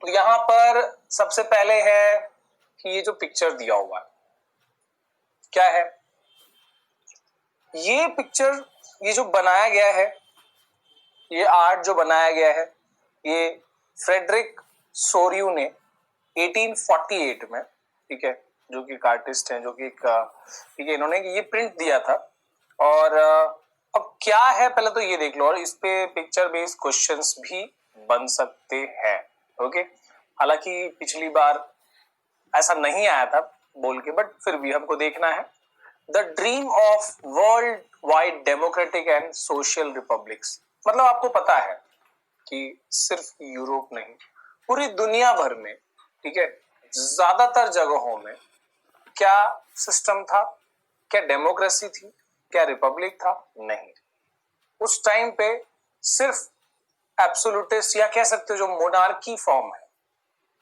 तो यहाँ पर सबसे पहले है कि ये जो पिक्चर दिया हुआ है क्या है, ये पिक्चर, ये जो बनाया गया है, ये आर्ट जो बनाया गया है, ये फ्रेडरिक सोरियू ने 1848 में, ठीक है, जो कि एक आर्टिस्ट हैं, जो कि एक ठीक है, इन्होंने ये प्रिंट दिया था। और अब क्या है पहले तो ये देख लो, और इस पे पिक्चर बेस्ड क्वेश्चंस भी बन सकते हैं। ओके, हालांकि पिछली बार ऐसा नहीं आया था बोल के, बट फिर भी हमको देखना है। The dream of world wide democratic and social republics, मतलब आपको पता है कि सिर्फ यूरोप नहीं, पूरी दुनिया भर में, ठीक है, ज्यादातर जगहों में क्या सिस्टम था, क्या डेमोक्रेसी थी, क्या रिपब्लिक था? नहीं, उस टाइम पे सिर्फ एब्सोल्यूटिस्ट या कह सकते हो जो मोनार्की फॉर्म है,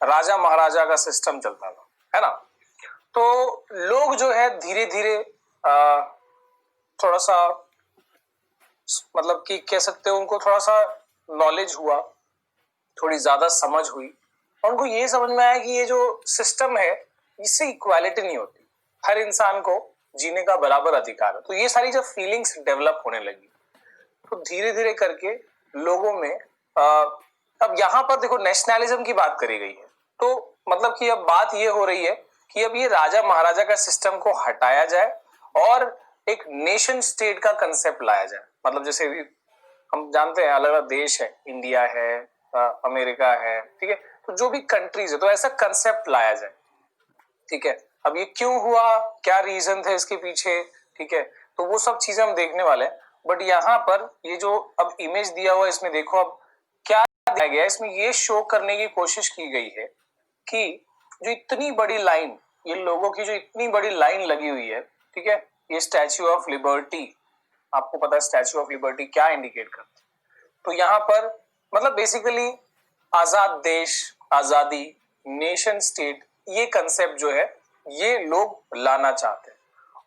राजा महाराजा का सिस्टम चलता था, है ना। तो लोग जो है धीरे धीरे थोड़ा सा, मतलब कि कह सकते हो उनको थोड़ा सा नॉलेज हुआ, थोड़ी ज्यादा समझ हुई, और उनको ये समझ में आया कि ये जो सिस्टम है इससे इक्वालिटी नहीं होती, हर इंसान को जीने का बराबर अधिकार है। तो ये सारी जो फीलिंग्स डेवलप होने लगी, तो धीरे धीरे करके लोगों में अब यहाँ पर देखो नेशनलिज्म की बात करी गई है, तो मतलब कि अब बात ये हो रही है कि अब ये राजा महाराजा का सिस्टम को हटाया जाए और एक नेशन स्टेट का कंसेप्ट लाया जाए। मतलब जैसे हम जानते हैं अलग अलग देश है, इंडिया है, अमेरिका है, ठीक है, तो जो भी कंट्रीज है, तो ऐसा कंसेप्ट लाया जाए, ठीक है। अब ये क्यों हुआ, क्या रीजन थे इसके पीछे, ठीक है, तो वो सब चीजें हम देखने वाले हैं। बट यहाँ पर ये जो अब इमेज दिया हुआ है, इसमें देखो अब क्या दिया गया है, इसमें ये शो करने की कोशिश की गई है कि जो इतनी बड़ी लाइन, ये लोगों की जो इतनी बड़ी लाइन लगी हुई है, ठीक है, ये स्टैच्यू ऑफ लिबर्टी, आपको पता है स्टैच्यू ऑफ लिबर्टी क्या इंडिकेट करती है। तो यहाँ पर मतलब बेसिकली आजाद देश, आजादी, नेशन स्टेट, ये कंसेप्ट जो है ये लोग लाना चाहते हैं।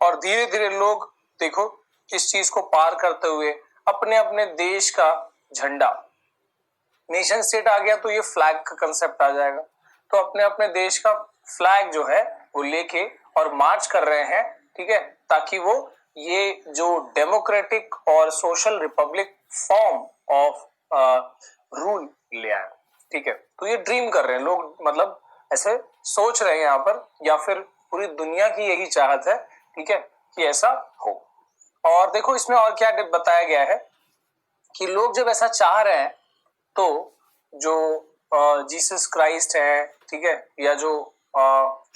और धीरे धीरे लोग देखो इस चीज को पार करते हुए अपने अपने देश का झंडा, नेशन स्टेट आ गया तो ये फ्लैग का कंसेप्ट आ जाएगा, तो अपने अपने देश का फ्लैग जो है वो लेके और मार्च कर रहे हैं, ठीक है, ताकि वो ये जो डेमोक्रेटिक और social Republic form of rule ले आए, ठीक है। तो ये ड्रीम कर रहे हैं लोग, मतलब ऐसे सोच रहे हैं यहाँ पर, या फिर पूरी दुनिया की यही चाहत है, ठीक है, कि ऐसा हो। और देखो इसमें और क्या बताया गया है कि लोग जब ऐसा चाह रहे हैं तो जो जीसस क्राइस्ट है, ठीक है, या जो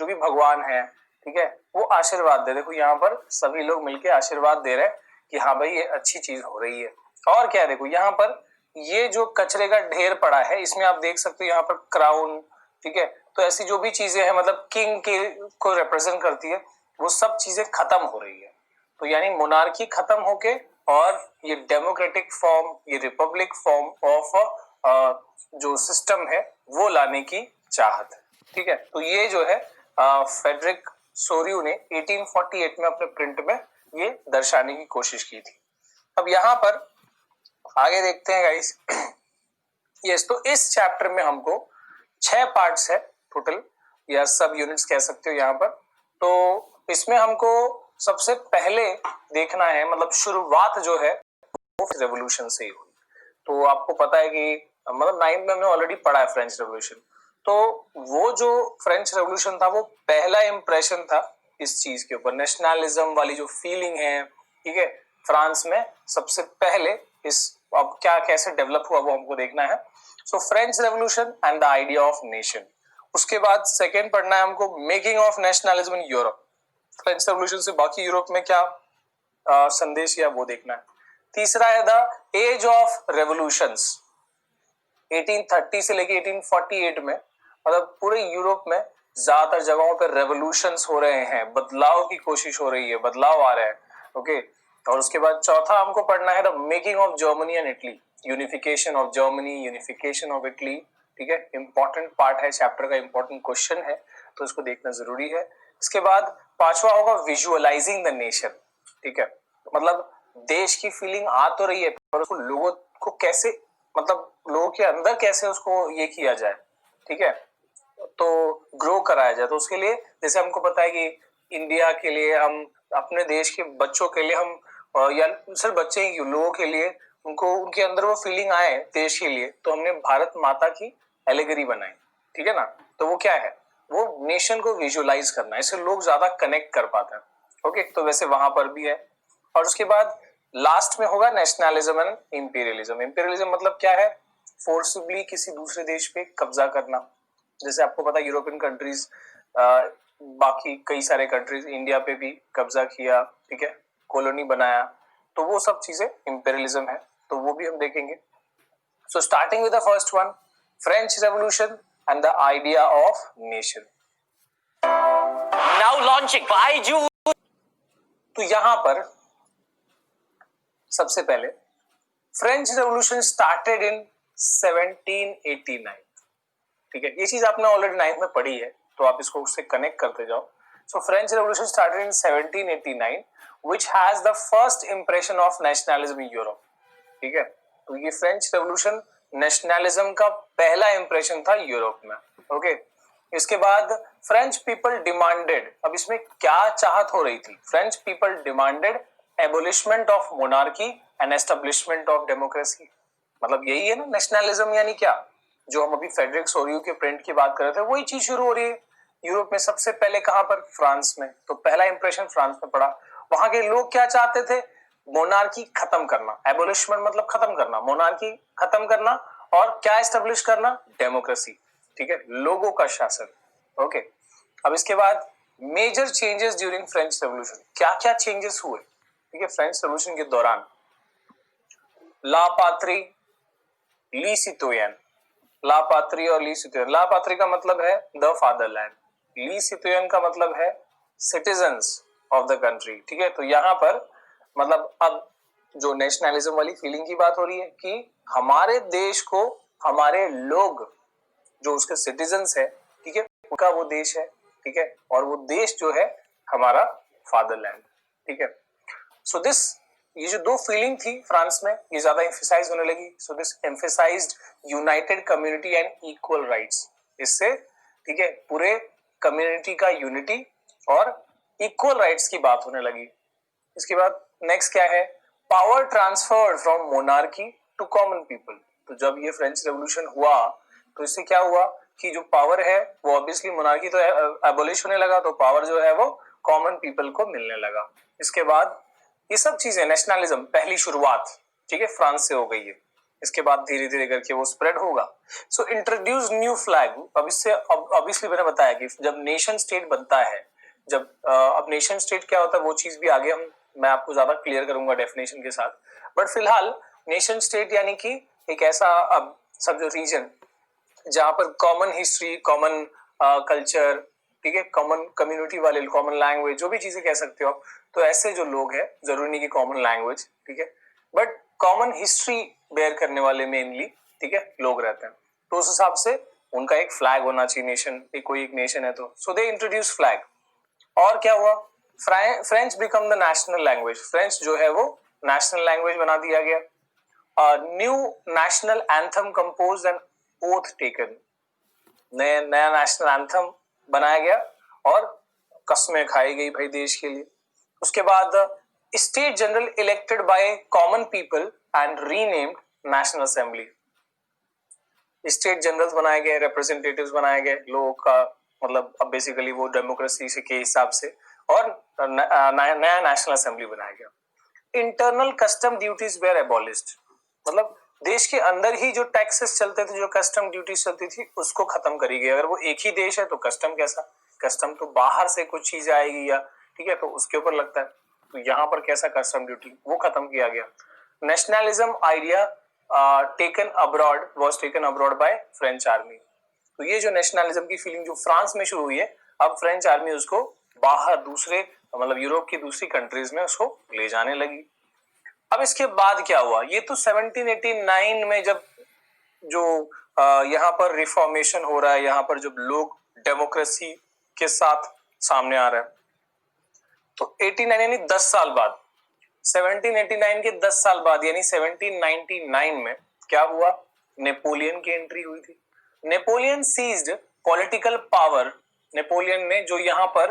भी भगवान है, ठीक है, वो आशीर्वाद दे। देखो यहाँ पर सभी लोग मिलके आशीर्वाद दे रहे हैं कि हाँ भाई ये अच्छी चीज हो रही है। और क्या है, देखो यहाँ पर ये जो कचरे का ढेर पड़ा है, इसमें आप देख सकते हो यहाँ पर क्राउन, ठीक है, तो ऐसी जो भी चीजें हैं मतलब किंग के को रिप्रेजेंट करती है, वो सब चीजें खत्म हो रही है। तो यानी मोनार्की खत्म होके और ये डेमोक्रेटिक फॉर्म, ये रिपब्लिक फॉर्म ऑफ जो सिस्टम है वो लाने की चाहत है, ठीक है। तो ये जो है फेडरिक सोरियू ने 1848 में अपने प्रिंट में ये दर्शाने की कोशिश की थी। अब यहाँ पर आगे देखते हैं गाइस। यस, तो इस चैप्टर में हमको 6 पार्ट्स है टोटल, या सब यूनिट्स कह सकते हो यहाँ पर। तो इसमें हमको सबसे पहले देखना है, मतलब शुरुआत जो है वो रेवोल्यूशन से ही हुई। तो आपको पता है कि मतलब 9th में हमने ऑलरेडी पढ़ा है फ्रेंच रेवोल्यूशन। तो वो जो फ्रेंच रेवोल्यूशन था वो पहला इंप्रेशन था इस चीज के ऊपर, नेशनलिज्म वाली जो फीलिंग है, ठीक है, फ्रांस में सबसे पहले इस, अब क्या कैसे डेवलप हुआ वो हमको देखना है। सो French revolution and the idea of nation. उसके बाद सेकेंड पढ़ना है हमको making of nationalism in Europe, French revolution से बाकी यूरोप में क्या संदेश या वो देखना है। तीसरा है द एज ऑफ रेवोल्यूशंस, 1830 से लेके 1848 में, मतलब पूरे यूरोप में ज्यादातर जगहों पर रेवोल्यूशंस हो रहे हैं, बदलाव की कोशिश हो रही है, बदलाव आ रहा है, ओके। और उसके बाद चौथा हमको पढ़ना है the making of Germany and Italy, unification of Germany, unification of Italy, ठीक है, इंपॉर्टेंट पार्ट है चैप्टर का, इंपॉर्टेंट क्वेश्चन है, तो इसको देखना जरूरी है। इसके बाद पांचवा होगा विजुअलाइजिंग द नेशन, ठीक है, मतलब देश की फीलिंग आ तो रही है पर उसको लोगों को कैसे, मतलब लोगों के अंदर कैसे उसको ये किया जाए, ठीक है, तो ग्रो कराया जाए। तो उसके लिए जैसे हमको पता है कि इंडिया के लिए हम अपने देश के बच्चों के लिए हम या सिर्फ बच्चे ही लोगों के लिए उनको उनके अंदर वो फीलिंग आए देश के लिए, तो हमने भारत माता की एलिगरी बनाई, ठीक है ना। तो वो क्या है, वो नेशन को विजुअलाइज करना, इससे लोग ज्यादा कनेक्ट कर पाते हैं। ओके, तो वैसे वहां पर भी है। और उसके बाद लास्ट में होगा नेशनलिज्म एंड इंपीरियलिज्म। इंपीरियलिज्म मतलब क्या है, फोर्सिबली किसी दूसरे देश पे कब्जा करना। जैसे आपको पता है यूरोपियन कंट्रीज, बाकी कई सारे कंट्रीज इंडिया पे भी कब्जा किया, ठीक है, कॉलोनी बनाया, तो वो सब चीजें इंपीरियलिज्म है, तो वो भी हम देखेंगे। So starting with the first one, French revolution and the idea of nation. Now launching Byju. तो यहां पर सबसे पहले फ्रेंच रेवोल्यूशन स्टार्टेड इन 1789, ठीक है, ये चीज आपने ऑलरेडी 9th में पढ़ी है, तो आप इसको उससे कनेक्ट करते जाओ। सो French revolution started in 1789 which has the first impression of nationalism in Europe, ठीक है। तो ये फ्रेंच रेवोल्यूशन नेशनलिज्म का पहला इंप्रेशन था यूरोप में। ओके, इसके बाद फ्रेंच पीपल डिमांडेड, अब इसमें क्या चाहत हो रही थी, French people demanded abolishment of monarchy and establishment of democracy. मतलब यही है ना नेशनलिज्म, यानी क्या, जो हम अभी फेडरिक सोरियो के प्रिंट की बात कर रहे थे, वही चीज शुरू हो रही है यूरोप में। सबसे पहले कहां पर, फ्रांस में। तो पहला इंप्रेशन फ्रांस में पड़ा। वहां के लोग क्या चाहते थे, मोनार्की खत्म करना, एबोलिशमेंट मतलब खत्म करना, मोनार्की खत्म करना, और क्या एस्टेब्लिश करना, डेमोक्रेसी, ठीक है, लोगों का शासन। ओके, अब इसके बाद major changes during French revolution, क्या क्या चेंजेस हुए, ठीक है, फ्रेंच रेवोल्यूशन के दौरान। ला पात्री, ली सितोयन, ला पात्री और ली सितोयन। ला पात्री का मतलब है द फादरलैंड, ली सितोयन का मतलब है सिटीजन्स ऑफ द कंट्री, ठीक है। तो यहाँ पर मतलब अब जो नेशनलिज्म वाली फीलिंग की बात हो रही है कि हमारे देश को हमारे लोग जो उसके सिटीजन्स है, ठीक है, उनका वो देश है, ठीक है, और वो देश जो है हमारा फादरलैंड, ठीक है। सो दिस, ये जो दो फीलिंग थी फ्रांस में, ये ज्यादा एम्फेसाइज होने लगी। So this emphasised United community and equal rights. इससे, ठीक है, पूरे कम्युनिटी का यूनिटी और इक्वल राइट्स की बात होने लगी। इसके बाद नेक्स्ट क्या है, power transferred from monarchy to common people. तो जब ये फ्रेंच रेवोल्यूशन हुआ तो इससे क्या हुआ कि जो पावर है वो ऑब्वियसली मोनार्की तो एबोलिश होने लगा, तो पावर जो है वो कॉमन पीपल को मिलने लगा। इसके बाद ये सब चीजें, नेशनलिज्म पहली शुरुआत, ठीक है, फ्रांस से हो गई है। इसके बाद धीरे धीरे करके वो स्प्रेड होगा। सो इंट्रोड्यूस न्यू फ्लैग। अब इससे ऑब्वियसली मैंने बताया कि जब नेशन स्टेट बनता है, जब अब नेशन स्टेट क्या होता है वो चीज भी आगे मैं आपको ज्यादा क्लियर करूंगा डेफिनेशन के साथ। बट फिलहाल नेशन स्टेट यानी कि एक ऐसा अब सब जो रीजन जहां पर कॉमन हिस्ट्री, कॉमन कल्चर, ठीक है, कॉमन कम्युनिटी वाले, कॉमन लैंग्वेज, जो भी चीजें कह सकते हो आप, तो ऐसे जो लोग हैं, जरूरी नहीं कि कॉमन लैंग्वेज, ठीक है, बट कॉमन हिस्ट्री बेयर करने वाले मेनली, ठीक है, लोग रहते हैं। तो उस हिसाब से उनका एक फ्लैग होना चाहिए, नेशन, कोई एक नेशन है तो। सो दे इंट्रोड्यूस फ्लैग। और क्या हुआ, French become the national language. French जो है वो नेशनल लैंग्वेज बना दिया गया। New national anthem compose and oath taken. नया नेशनल एंथम बनाया गया और कस्में खाई गई भाई देश के लिए। उसके बाद state general elected by common people and renamed national assembly. State generals बनाए गए, रिप्रेजेंटेटिव्स बनाए गए लोगों का, मतलब अब बेसिकली वो डेमोक्रेसी से के हिसाब से, और नया नेशनल असेंबली बनाया गया। Internal custom duties were abolished. मतलब देश के अंदर ही जो टैक्सेस चलते थे, जो कस्टम ड्यूटीज चलती थी, उसको खत्म करी गई। अगर वो एक ही देश है तो कस्टम कैसा, कस्टम तो बाहर से कुछ चीज आएगी या, ठीक है, तो उसके ऊपर लगता है। तो यहाँ पर कैसा कस्टम ड्यूटी, वो खत्म किया गया। Nationalism idea taken abroad, was taken abroad by French army. तो ये जो नेशनलिज्म की फीलिंग जो फ्रांस में शुरू हुई है, अब फ्रेंच आर्मी उसको बाहर दूसरे, मतलब यूरोप की दूसरी कंट्रीज में उसको ले जाने लगी। अब इसके बाद क्या हुआ, ये तो 1789 में जब जो यहाँ पर रिफॉर्मेशन हो रहा है, यहाँ पर जब लोग डेमोक्रेसी के साथ सामने आ रहे हैं, तो 89 यानी 10 साल बाद, 1789 के 10 साल बाद यानी 1799 में क्या हुआ, नेपोलियन की एंट्री हुई थी। Napoleon seized political power, Napoleon ने जो यहाँ पर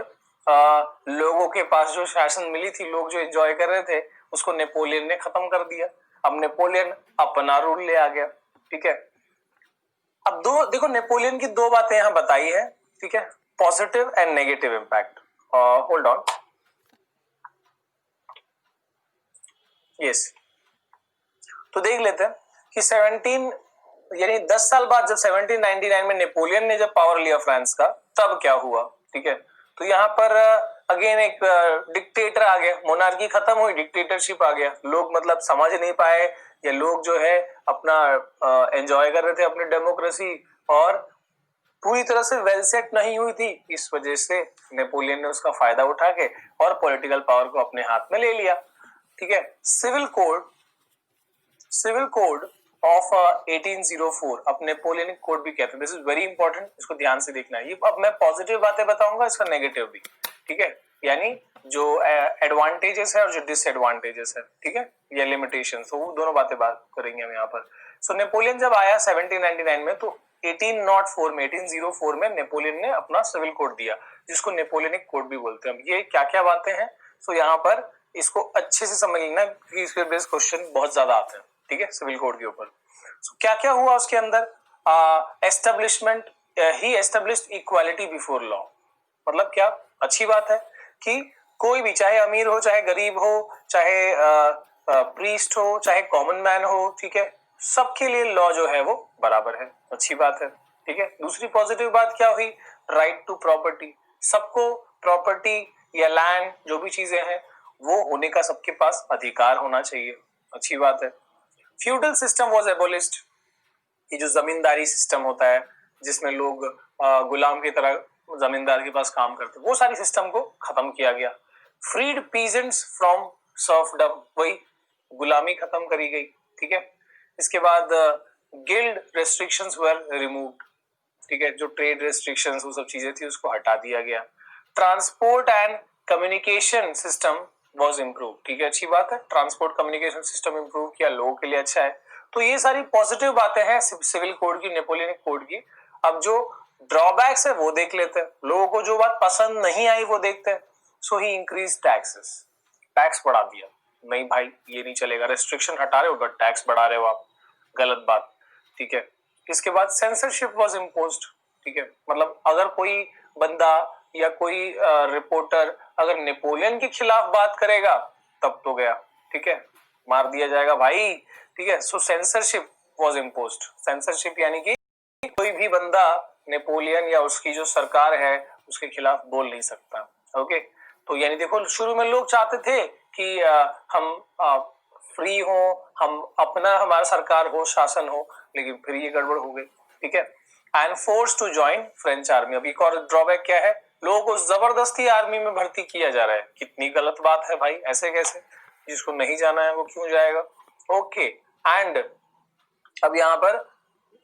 लोगों के पास जो शासन मिली थी, लोग जो एंजॉय कर रहे थे, उसको नेपोलियन ने खत्म कर दिया। अब नेपोलियन अपना रूल ले आ गया। ठीक है, अब देखो नेपोलियन की दो बातें यहां बताई है। ठीक है, positive and negative impact. Hold on, yes, तो देख लेते हैं कि 17 यानी 10 साल बाद जब 1799 में नेपोलियन ने जब पावर लिया फ्रांस का, तब क्या हुआ। ठीक है, तो यहाँ पर अगेन एक डिक्टेटर आ गया, मोनार्की खत्म हुई, डिक्टेटरशिप आ गया। लोग मतलब समझ नहीं पाए, या लोग जो है अपना एंजॉय कर रहे थे अपनी डेमोक्रेसी, और पूरी तरह से वेल सेट नहीं हुई थी। इस वजह से नेपोलियन ने उसका फायदा उठा के और पॉलिटिकल पावर को अपने हाथ में ले लिया। ठीक है, सिविल कोड ऑफ 1804, अब नेपोलियनिक कोड भी कहते हैं। दिस इज वेरी इंपॉर्टेंट, इसको ध्यान से देखना है। ये अब मैं पॉजिटिव बातें बताऊंगा, इसका नेगेटिव भी। ठीक है, यानी जो एडवांटेजेस है और जो डिसएडवांटेजेस है, ठीक है, या लिमिटेशन, तो वो दोनों बातें बात करेंगे हम यहाँ पर। सो नेपोलियन जब आया 1799 में, तो 1804 में नेपोलियन ने अपना सिविल कोड दिया, जिसको नेपोलियनिक कोड भी बोलते हैं। ये क्या क्या बातें हैं, सो यहाँ पर इसको अच्छे से समझ लेना, क्योंकि इसके बेस्ड क्वेश्चन बहुत ज्यादा आते हैं। ठीक है, सिविल कोड के ऊपर क्या क्या हुआ उसके अंदर। एस्टेब्लिशमेंट, ही एस्टेब्लिश्ड इक्वालिटी बिफोर लॉ, मतलब क्या, अच्छी बात है कि कोई भी, चाहे अमीर हो, चाहे गरीब हो, चाहे प्रीस्ट हो, चाहे कॉमन मैन हो, ठीक है, सबके लिए लॉ जो है वो बराबर है, अच्छी बात है। ठीक है, दूसरी पॉजिटिव बात क्या हुई, राइट टू प्रॉपर्टी, सबको प्रॉपर्टी या लैंड जो भी चीजें हैं वो होने का सबके पास अधिकार होना चाहिए, अच्छी बात है। फ्यूडल सिस्टम वाज एबोलिश्ड, ये जो जमींदारी सिस्टम होता है जिसमें लोग गुलाम की तरह जमींदार के पास काम करते, वो सारी सिस्टम को खत्म किया गया। फ्रीड पीजेंट्स फ्रॉम सर्फडम, वही गुलामी खत्म करी गई। ठीक है, इसके बाद गिल्ड रेस्ट्रिक्शंस वर रिमूव्ड, ठीक है, जो ट्रेड रेस्ट्रिक्शंस वो सब चीजें थी उसको हटा दिया गया। Transport and communication system was improve, ठीक है, अच्छी बात है, ट्रांसपोर्ट कम्युनिकेशन सिस्टम इम्प्रूव किया, लोगों के लिए अच्छा है। तो ये सारी पॉजिटिव बातें हैं सिविल कोड की, नेपोलियनिक कोड की। अब जो ड्रॉबैक्स है वो देख लेते हैं, लोगों को जो बात पसंद नहीं आई वो देखते हैं। सो ही इंक्रीज टैक्सेस, टैक्स बढ़ा दिया, नहीं भाई ये नहीं चलेगा, रेस्ट्रिक्शन हटा रहे हो बट टैक्स बढ़ा रहे हो आप, गलत बात। ठीक है, इसके बाद सेंसरशिप वाज इम्पोज्ड, ठीक है, मतलब अगर कोई बंदा या कोई रिपोर्टर अगर नेपोलियन के खिलाफ बात करेगा तब तो गया, ठीक है, मार दिया जाएगा भाई। ठीक है, सो सेंसरशिप वाज इम्पोज्ड, सेंसरशिप यानी कि कोई भी बंदा नेपोलियन या उसकी जो सरकार है उसके खिलाफ बोल नहीं सकता। ओके, तो यानी देखो शुरू में लोग चाहते थे कि हम फ्री हो, हम अपना, हमारा सरकार हो, शासन हो, लेकिन फिर ये गड़बड़ हो गई। ठीक है, and force to join French army. अब एक और ड्रॉबैक क्या है, लोगों को जबरदस्ती आर्मी में भर्ती किया जा रहा है, कितनी गलत बात है भाई, ऐसे कैसे, जिसको नहीं जाना है वो क्यों जाएगा। ओके, एंड अब यहाँ पर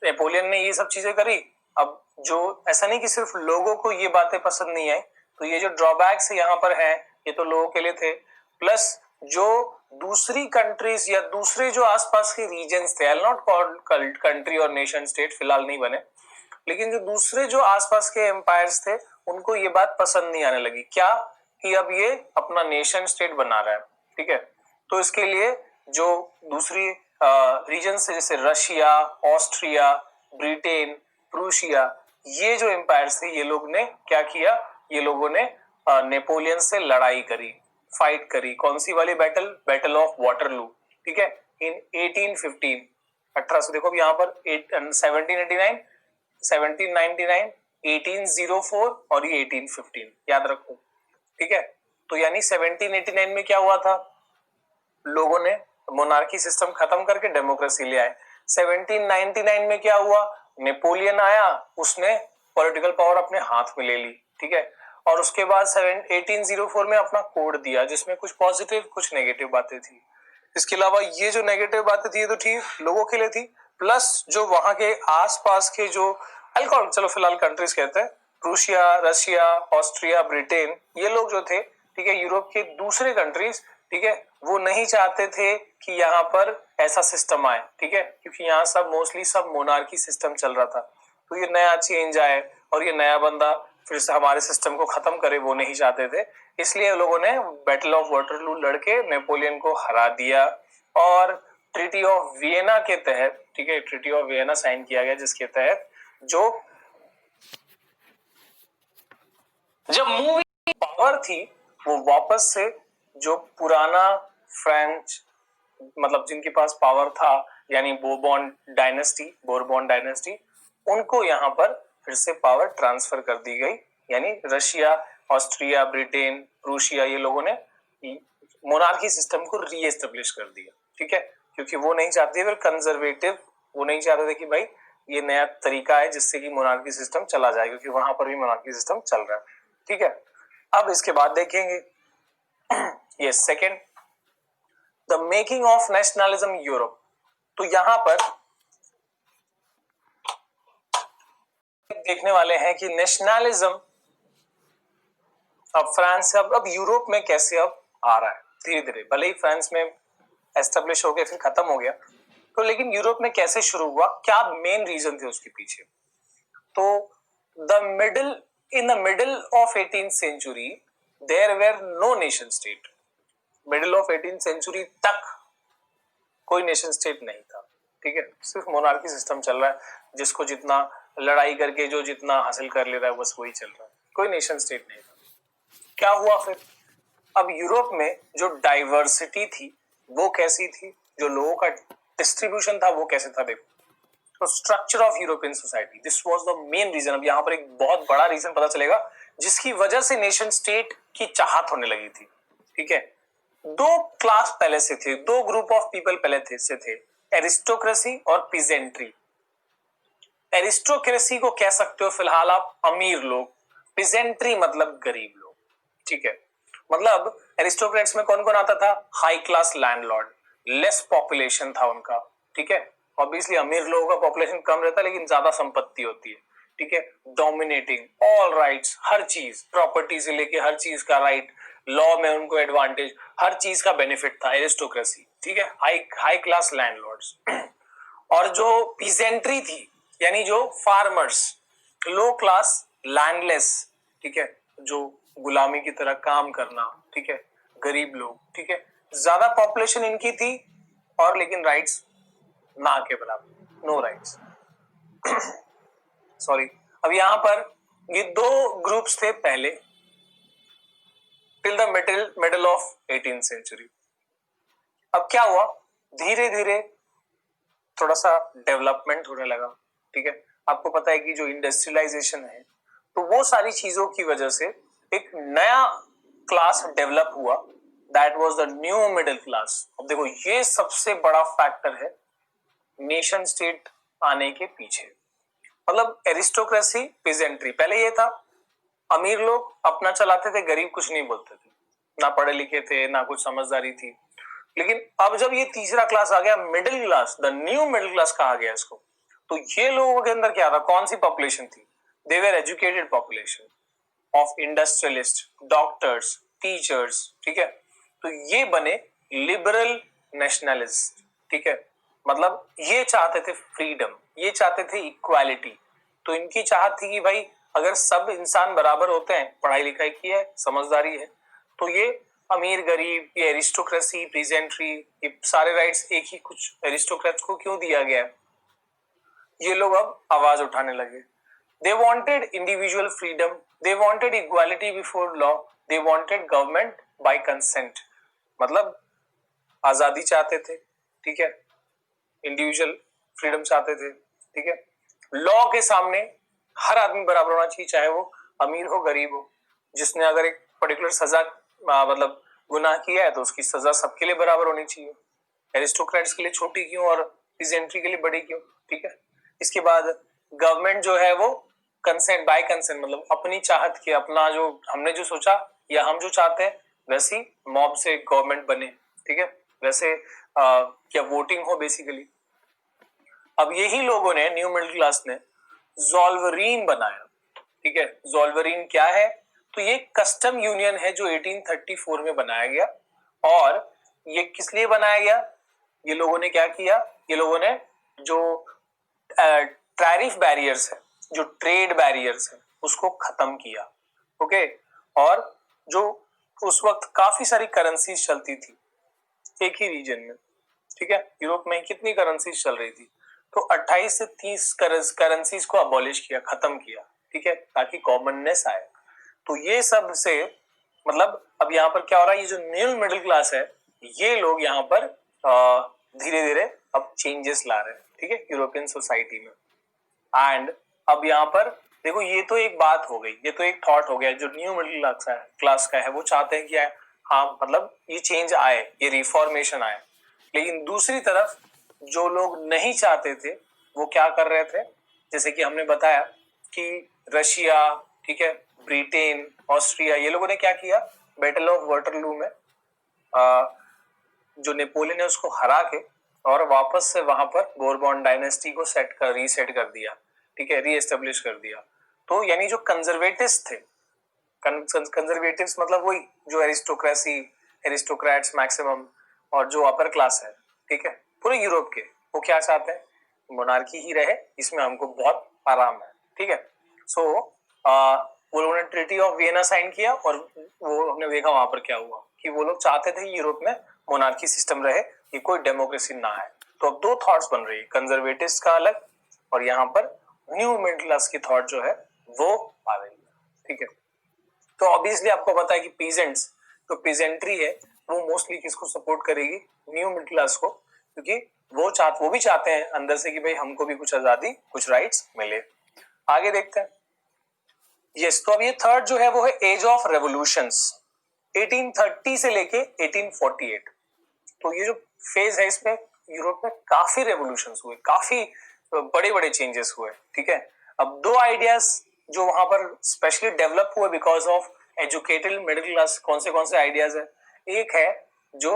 नेपोलियन ने ये सब चीजें करी। अब जो ऐसा नहीं कि सिर्फ लोगों को ये बातें पसंद नहीं आई, तो ये जो ड्रॉबैक्स यहाँ पर हैं ये तो लोगों के लिए थे, प्लस जो दूसरी कंट्रीज या दूसरे जो आसपास के रीजन्स थे, आई नॉट कॉल्ड कंट्री और नेशन स्टेट, फिलहाल नहीं बने, लेकिन जो दूसरे जो आसपास के एम्पायर्स थे उनको ये बात पसंद नहीं आने लगी, क्या कि अब ये अपना नेशन स्टेट बना रहा है। ठीक है, तो इसके लिए जो दूसरी रीजन से, जैसे रशिया, ऑस्ट्रिया, ब्रिटेन, प्रूशिया, ये जो एम्पायर्स थे, ये लोग ने क्या किया, ये लोगों ने नेपोलियन से लड़ाई करी, फाइट करी। कौन सी वाली बैटल, बैटल ऑफ वाटरलू। ठीक है, इन 1815, 1800, देखो यहाँ पर 1789, 1799, 1804 और ये 1815 याद रखो। ठीक है, तो यानी 1789 में क्या हुआ था, लोगों ने मोनार्की सिस्टम खत्म करके डेमोक्रेसी ले आए। 1799 में क्या हुआ, नेपोलियन आया, उसने पॉलिटिकल पावर अपने हाथ में ले ली। ठीक है, और उसके बाद 1804 में अपना कोड दिया, जिसमें कुछ पॉजिटिव कुछ नेगेटिव बातें थी। इसके अलावा ये जो नेगेटिव बातें थी ये तो ठीक लोगों के लिए थी, प्लस जो वहां के आसपास के जो अल्कोहल, चलो फिलहाल कंट्रीज कहते हैं, रूसिया, रशिया, ऑस्ट्रिया, ब्रिटेन, ये लोग जो थे, ठीक है, यूरोप के दूसरे कंट्रीज, ठीक है, वो नहीं चाहते थे कि यहाँ पर ऐसा सिस्टम आए। ठीक है, क्योंकि यहाँ सब मोस्टली सब मोनार्की सिस्टम चल रहा था, तो तो ये नया चेंज आए और ये नया बंदा फिर से हमारे सिस्टम को खत्म करे, वो नहीं चाहते थे। इसलिए लोगों ने बैटल ऑफ वाटरलू लड़के नेपोलियन को हरा दिया और ट्रीटी ऑफ वियना के तहत, ठीक है, ट्रीटी ऑफ वियना साइन किया गया, जिसके तहत जो जब मूवी पावर थी वो वापस से जो पुराना फ्रेंच, मतलब जिनके पास पावर था, यानी बोरबॉन डायनेस्टी, उनको यहाँ पर फिर से पावर ट्रांसफर कर दी गई। यानी रशिया, ऑस्ट्रिया, ब्रिटेन, प्रूशिया, ये लोगों ने मोनार्की सिस्टम को रीएस्टेब्लिश कर दिया, ठीक है, क्योंकि वो नहीं चाहते थे कंजर्वेटिव, वो नहीं चाहते थे कि भाई ये नया तरीका है जिससे कि मोनार्की सिस्टम चला जाए, क्योंकि वहां पर भी मोनार्की सिस्टम चल रहा है, ठीक है। अब इसके बाद देखेंगे ये second, the making of nationalism Europe. तो यहां पर देखने वाले हैं कि नेशनलिज्म अब फ्रांस से अब यूरोप में कैसे अब आ रहा है धीरे धीरे। भले ही फ्रांस में एस्टेब्लिश हो गया फिर खत्म हो गया, तो लेकिन यूरोप में कैसे शुरू हुआ, क्या मेन रीजन थे उसके पीछे। तो in the middle of 18th century there were no nation state. Middle of 18th century तक कोई नेशन स्टेट नहीं था, ठीक है, सिर्फ मोनार्की सिस्टम चल रहा है, जिसको जितना लड़ाई करके जो जितना हासिल कर ले रहा है बस वही चल रहा है, कोई नेशन स्टेट नहीं था। क्या हुआ फिर, अब यूरोप में जो डाइवर्सिटी थी वो कैसी थी, जो लोगों का डिस्ट्रीब्यूशन था वो कैसे था, देखो। तो structure of European society, this was the main reason. अब यहाँ पर एक बहुत बड़ा रीजन पता चलेगा जिसकी वजह से नेशन स्टेट की चाहत होने लगी थी, ठीक है। दो क्लास पहले से थे, दो ग्रुप ऑफ पीपल पहले से थे, एरिस्टोक्रेसी और पीजेंट्री। एरिस्टोक्रेसी को कह सकते हो फिलहाल आप अमीर लोग, पीजेंट्री मतलब गरीब लोग, ठीक है। मतलब एरिस्टोक्रेट्स में कौन कौन आता था, high class landlord, less population था उनका, ठीक है। ऑब्वियसली अमीर लोगों का पॉपुलेशन कम रहता है लेकिन ज्यादा संपत्ति होती है, ठीक है। डोमिनेटिंग ऑल राइट्स, हर चीज, प्रॉपर्टी से लेके हर चीज का राइट, लॉ में उनको एडवांटेज, हर चीज का बेनिफिट था, एरिस्टोक्रेसी, ठीक है, हाई क्लास लैंडलॉर्ड्स। और जो पीजेंट्री थी यानी जो फार्मर्स, लो क्लास लैंडलेस, ठीक है, जो गुलामी की तरह काम करना, ठीक है, गरीब लोग, ठीक है, ज्यादा पॉपुलेशन इनकी थी और लेकिन राइट्स ना के बराबर, नो राइट्स। सॉरी, अब यहां पर ये दो ग्रुप्स थे पहले till the middle of 18th century. अब क्या हुआ, धीरे धीरे थोड़ा सा डेवलपमेंट होने लगा, ठीक है। आपको पता है कि जो इंडस्ट्रियलाइजेशन है तो वो सारी चीजों की वजह से एक नया क्लास डेवलप हुआ, that was the new middle class. अब देखो ये सबसे बड़ा फैक्टर है नेशन स्टेट आने के पीछे। मतलब एरिस्टोक्रेसी, पीजेंट्री, पहले ये था अमीर लोग अपना चलाते थे, गरीब कुछ नहीं बोलते थे, ना पढ़े लिखे थे ना कुछ समझदारी थी। लेकिन अब जब ये तीसरा क्लास आ गया, middle class, the new middle class कहा गया इसको, तो ये लोगों के अंदर क्या था, कौन सी पॉपुलेशन थी, they were educated population of industrialist, doctors, teachers, ठीक है। तो ये बने लिबरल नेशनलिस्ट, ठीक है। मतलब ये चाहते थे फ्रीडम, ये चाहते थे इक्वालिटी। तो इनकी चाहत थी कि भाई अगर सब इंसान बराबर होते हैं, पढ़ाई लिखाई की है, समझदारी है, तो ये अमीर गरीब, ये एरिस्टोक्रेसी, प्रीजेंट्री, ये सारे राइट्स एक ही कुछ एरिस्टोक्रेट्स को क्यों दिया गया है। ये लोग अब आवाज उठाने लगे। They wanted individual freedom, they wanted equality before law, they wanted government by consent। मतलब आजादी चाहते थे, ठीक है, इंडिविजुअल फ्रीडम चाहते थे, ठीक है। लॉ के सामने हर आदमी बराबर होना चाहिए, चाहे वो अमीर हो गरीब हो। जिसने अगर एक पर्टिकुलर सजा मतलब गुनाह किया है तो उसकी सजा सबके लिए बराबर होनी चाहिए। एरिस्टोक्रेट्स के लिए छोटी क्यों और पीजेंट्री के लिए बड़ी क्यों, ठीक है। इसके बाद गवर्नमेंट जो है वो कंसेंट, बाय कंसेंट, मतलब अपनी चाहत के, अपना जो हमने जो सोचा या हम जो चाहते हैं वैसी मॉब से गवर्नमेंट बने, ठीक है, वैसे क्या वोटिंग हो बेसिकली। अब यही लोगों ने, न्यू मिडिल क्लास ने ज़ोल्वेरीन बनाया, ठीक है। ज़ोल्वेरीन क्या है, तो ये कस्टम यूनियन है जो 1834 में बनाया गया। और ये किस लिए बनाया गया, ये लोगों ने क्या किया, ये लोगों ने जो टैरिफ बैरियर्स है, जो ट्रेड बैरियर्स है उसको खत्म किया। ओके, और जो उस वक्त काफी सारी करेंसीज चलती थी एक ही रीजन में, ठीक है, यूरोप में कितनी करेंसीज चल रही थी, तो 28 से 30 करेंसीज को अबॉलिश किया, खत्म किया, ठीक है, ताकि कॉमननेस आए। तो ये सब से मतलब अब यहाँ पर क्या हो रहा है, ये जो न्यू मिडिल क्लास है ये लोग यहाँ पर धीरे धीरे अब चेंजेस ला रहे हैं, ठीक है, यूरोपियन सोसाइटी में। एंड अब यहाँ पर देखो, ये तो एक बात हो गई, ये तो एक थॉट हो गया, जो न्यू मिडिल क्लास का है वो चाहते हैं कि हाँ मतलब ये चेंज आए, ये रिफॉर्मेशन आए। लेकिन दूसरी तरफ जो लोग नहीं चाहते थे वो क्या कर रहे थे, जैसे कि हमने बताया कि रशिया, ठीक है, ब्रिटेन, ऑस्ट्रिया, ये लोगों ने क्या किया, बैटल ऑफ वाटरलू में जो नेपोलियन है उसको हरा के और वापस से वहां पर बोरबॉन डायनेस्टी को रीसेट कर दिया, ठीक है, रीएस्टेब्लिश कर दिया। तो यानी जो कंजर्वेटिव्स थे, कंजर्वेटिव्स मतलब वही जो एरिस्टोक्रेसी, एरिस्टोक्रेट्स मैक्सिमम, और जो अपर क्लास है, ठीक है, पूरे यूरोप के, वो क्या चाहते हैं, मोनार्की ही रहे, इसमें हमको बहुत आराम है, ठीक है। सो वो लोगों ने ट्रीटी ऑफ वियना साइन किया और वो हमने देखा वहां पर क्या हुआ कि वो लोग चाहते थे यूरोप में मोनार्की सिस्टम रहे, ये कोई डेमोक्रेसी ना है। तो अब दो थॉट्स बन रही है, कंजर्वेटिव्स का अलग और यहाँ पर न्यू मिडिल क्लास की थॉट जो है वो आ रही है, ठीक है। तो ऑब्वियसली आपको पता है कि पीजेंट्स, तो पीजेंट्री है वो मोस्टली किसको सपोर्ट करेगी, न्यू मिडिल क्लास को, क्योंकि वो भी चाहते हैं अंदर से कि भाई हमको भी कुछ आजादी, कुछ राइट्स मिले। आगे देखते हैं। यस, तो अब ये थर्ड जो है वो है एज ऑफ रेवोल्यूशंस, 1830 से लेके 1848। तो ये जो फेज है इसमें यूरोप में काफी रेवोल्यूशंस हुए, काफी बड़े बड़े चेंजेस हुए, ठीक है। अब दो आइडियाज जो वहां पर स्पेशली डेवलप हुए because of educated middle class, कौन से आइडियाज है, एक है जो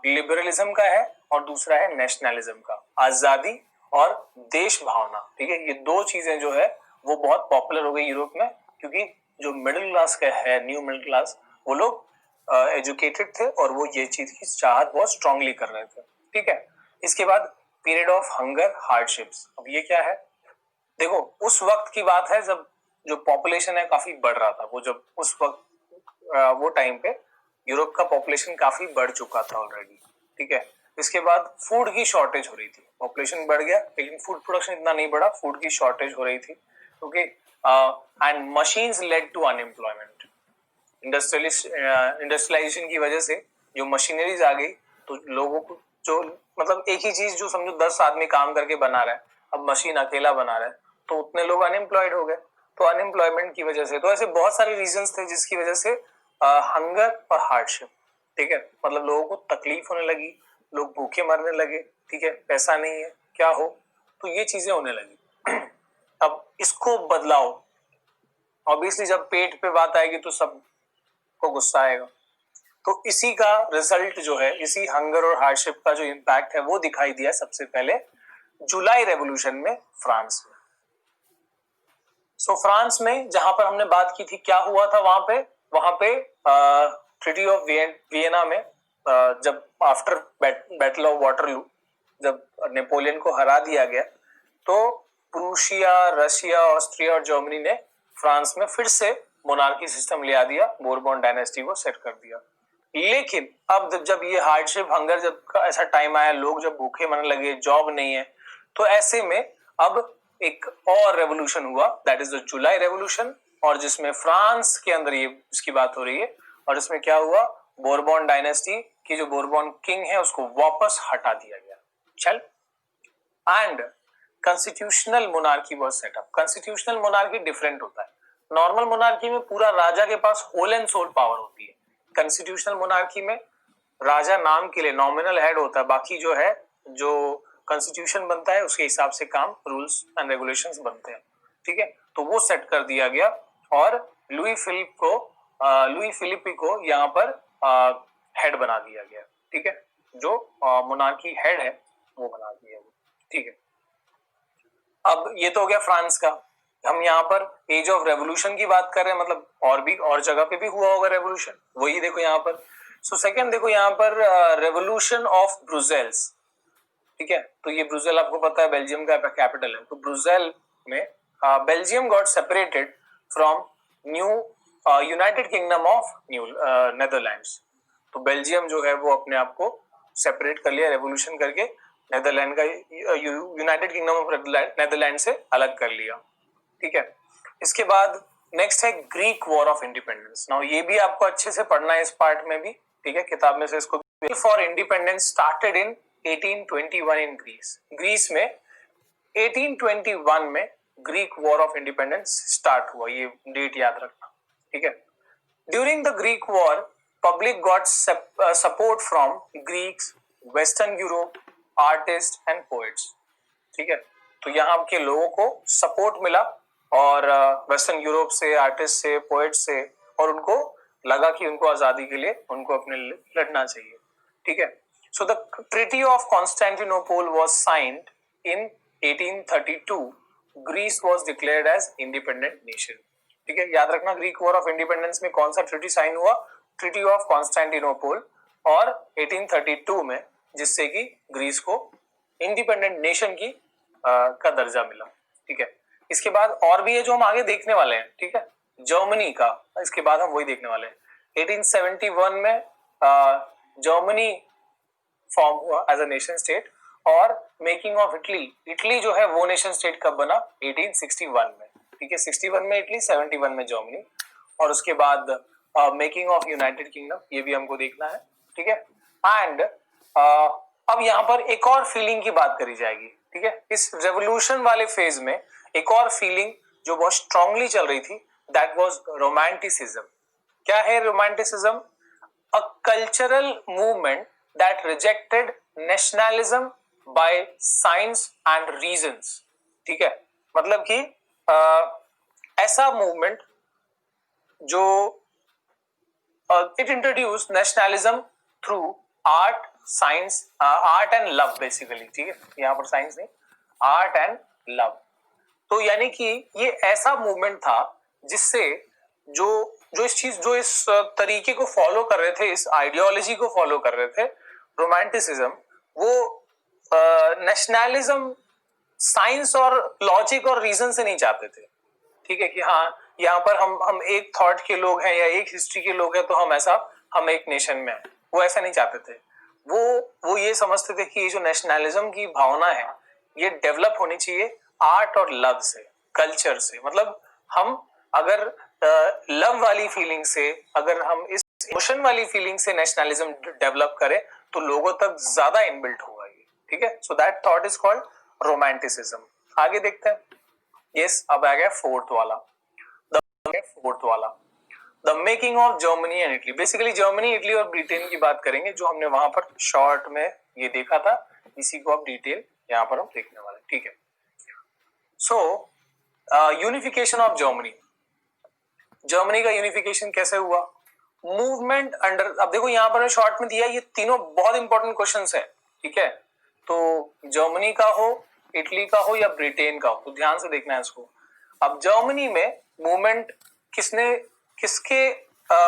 लिबरलिज्म का है और दूसरा है नेशनलिज्म का, आजादी और देश भावना, ठीक है। ये दो चीजें जो है वो बहुत पॉपुलर हो गई यूरोप में, क्योंकि जो मिडिल क्लास का है, न्यू मिडिल क्लास, वो लोग एजुकेटेड थे और वो ये चीज की चाहत बहुत स्ट्रांगली कर रहे थे, ठीक है। इसके बाद पीरियड ऑफ हंगर, हार्डशिप्स। अब ये क्या है, देखो उस वक्त की बात है जब जो पॉपुलेशन है काफी बढ़ रहा था, वो जब उस वक्त वो टाइम पे यूरोप का पॉपुलेशन काफी बढ़ चुका था ऑलरेडी, ठीक है। इसके बाद फूड की शॉर्टेज हो रही थी, पॉपुलेशन बढ़ गया लेकिन फूड प्रोडक्शन इतना नहीं बढ़ा, फूड की शॉर्टेज हो रही थी, okay. And machines led to unemployment, industrialisation की वजह से जो मशीनरीज आ गई तो लोगों को जो मतलब एक ही चीज जो समझो 10 आदमी काम करके बना रहा है, अब मशीन अकेला बना रहा है, तो उतने लोग अनएम्प्लॉयड हो गए। तो अनएम्प्लॉयमेंट की वजह से, तो ऐसे बहुत सारे रीजंस थे जिसकी वजह से हंगर और हार्डशिप, ठीक है, मतलब लोगों को तकलीफ होने लगी, लोग भूखे मरने लगे, ठीक है, पैसा नहीं है क्या हो, तो ये चीजें होने लगी। अब इसको बदलाओ, ऑब्वियसली जब पेट पे बात आएगी तो सबको गुस्सा आएगा, तो इसी का रिजल्ट जो है, इसी हंगर और हार्डशिप का जो इम्पैक्ट है वो दिखाई दिया सबसे पहले जुलाई रेवोल्यूशन में फ्रांस में। सो फ्रांस में जहां पर हमने बात की थी, क्या हुआ था वहां पे ट्रीटी ऑफ वियना में जब आफ्टर बैटल ऑफ वाटरलू जब नेपोलियन को हरा दिया गया, तो प्रूशिया, रशिया, ऑस्ट्रिया और जर्मनी ने फ्रांस में फिर से मोनार्की सिस्टम ले आ दिया, बोरबॉन डायनेस्टी को सेट कर दिया। लेकिन अब जब ये हार्डशिप, हंगर, जब ऐसा टाइम आया, लोग जब भूखे मरने लगे, जॉब नहीं है, तो ऐसे में अब एक और रेवोल्यूशन हुआ, that is the July revolution, और जिसमें फ्रांस के अंदर ये इसकी बात हो रही है, और इसमें क्या हुआ, बोरबॉन डायनेस्टी की जो बोरबॉन किंग है उसको वापस हटा दिया गया। चल, and constitutional monarchy was set up. Constitutional monarchy different होता है, नॉर्मल मोनार्की में पूरा राजा के पास होल एंड सोल पावर होती है, कॉन्स्टिट्यूशनल मोनार्की में राजा नाम के लिए नॉमिनल हेड होता है, बाकी जो है जो कॉन्स्टिट्यूशन बनता है उसके हिसाब से काम, रूल्स एंड रेगुलेशंस बनते हैं, ठीक है। तो वो सेट कर दिया गया और लुई फिलिपी को यहाँ पर हेड बना दिया गया, ठीक है, जो मोनार्की हेड है वो बना दिया गया, ठीक है। अब ये तो हो गया फ्रांस का। हम यहाँ पर एज ऑफ रेवोल्यूशन की बात कर रहे हैं, मतलब और जगह पे भी हुआ होगा रेवोल्यूशन, वही देखो यहाँ पर। सो सेकंड देखो यहाँ पर रेवोल्यूशन ऑफ ब्रुसेल्स, ठीक है। तो ये ब्रुसेल आपको पता है बेल्जियम का कैपिटल है, तो ब्रुसेल में Belgium got separated from new United kingdom of new Netherlands. तो बेल्जियम जो है वो अपने आप को सेपरेट कर लिया रेवोल्यूशन करके, नेदरलैंड का यूनाइटेड किंगडम ऑफ नेदरलैंड से अलग कर लिया। ठीक है, इसके बाद नेक्स्ट है Greek war of independence. Now ये भी आपको अच्छे से पढ़ना है इस पार्ट में भी, ठीक है, किताब में से इसको। For independence started in 1821 in Greece. Greece में 1821 में Greek war of independence start हुआ, ये डेट याद रखना। ठीक है, during the Greek war public got support from Greeks, western Europe, artist and poets. ठीक है, तो यहाँ के लोगों को सपोर्ट मिला और वेस्टर्न यूरोप से, आर्टिस्ट से, पोएट से, और उनको लगा कि उनको आजादी के लिए उनको अपने लड़ना चाहिए। ठीक है, so the treaty of Constantinople was signed in 1832। Greece was declared as independent nation. ठीक है, याद रखना ग्रीक वॉर ऑफ इंडिपेंडेंस में कौन सा ट्रीटी साइन हुआ? ट्रीटी ऑफ कॉन्स्टेंटिनोपल, और 1832 में, जिससे कि ग्रीस को इंडिपेंडेंट नेशन की का दर्जा मिला। ठीक है, इसके बाद और भी है जो हम आगे देखने वाले हैं। ठीक है, जर्मनी का, इसके बाद हम वही देखने वाले हैं। 1871 में जर्मनी फॉर्म हुआ एज अ नेशन स्टेट, और मेकिंग ऑफ इटली, इटली जो है वो नेशन स्टेट कब बना? 1861 में। ठीक है, 61 में इटली, 71 में जर्मनी, और उसके बाद मेकिंग ऑफ यूनाइटेड किंगडम, ये भी हमको देखना है। ठीक है, एंड अब यहाँ पर एक और फीलिंग की बात करी जाएगी। ठीक है, इस रेवोल्यूशन वाले फेज में एक और फीलिंग जो बहुत स्ट्रांगली चल रही थी, दैट वाज रोमांटिसिज्म। क्या है romanticism? A cultural movement that rejected nationalism by science and reasons. ठीक है, मतलब कि ऐसा मूवमेंट जो it introduce nationalism through art, science, art and love basically. ठीक है, यहाँ पर साइंस नहीं, आर्ट एंड लव। तो यानी कि ये ऐसा मूवमेंट था जिससे जो इस तरीके को फॉलो कर रहे थे, इस आइडियोलॉजी को फॉलो कर रहे थे, रोमांटिसिज्म, वो नेशनलिज्म साइंस और लॉजिक और रीजन से नहीं चाहते थे। ठीक है, कि हाँ यहाँ पर हम एक थॉट के लोग हैं या एक हिस्ट्री के लोग हैं तो हम एक नेशन में हैं, वो ऐसा नहीं चाहते थे। वो ये समझते थे कि ये जो नेशनलिज्म की भावना है ये डेवलप होनी चाहिए आर्ट और लव से, कल्चर से। मतलब हम अगर लव वाली फीलिंग से, अगर हम इस इमोशन वाली फीलिंग से नेशनलिज्म डेवलप करें तो लोगों तक ज्यादा इनबिल्ट होगा ये। ठीक है, so that thought is called romanticism. आगे देखते हैं। यस, अब आ गया फोर्थ वाला, the making of Germany and Italy. Basically Germany, Italy और ब्रिटेन की बात करेंगे, जो हमने वहां पर शॉर्ट में ये देखा था, इसी को अब डिटेल यहाँ पर हम देखने वाले। ठीक है, सो यूनिफिकेशन ऑफ जर्मनी। जर्मनी का यूनिफिकेशन कैसे हुआ? मूवमेंट अंडर, अब देखो यहाँ पर शॉर्ट में दिया, ये तीनों बहुत इंपॉर्टेंट क्वेश्चंस है। ठीक है, तो जर्मनी का हो, इटली का हो या ब्रिटेन का हो, तो ध्यान से देखना है इसको। अब जर्मनी में मूवमेंट किसके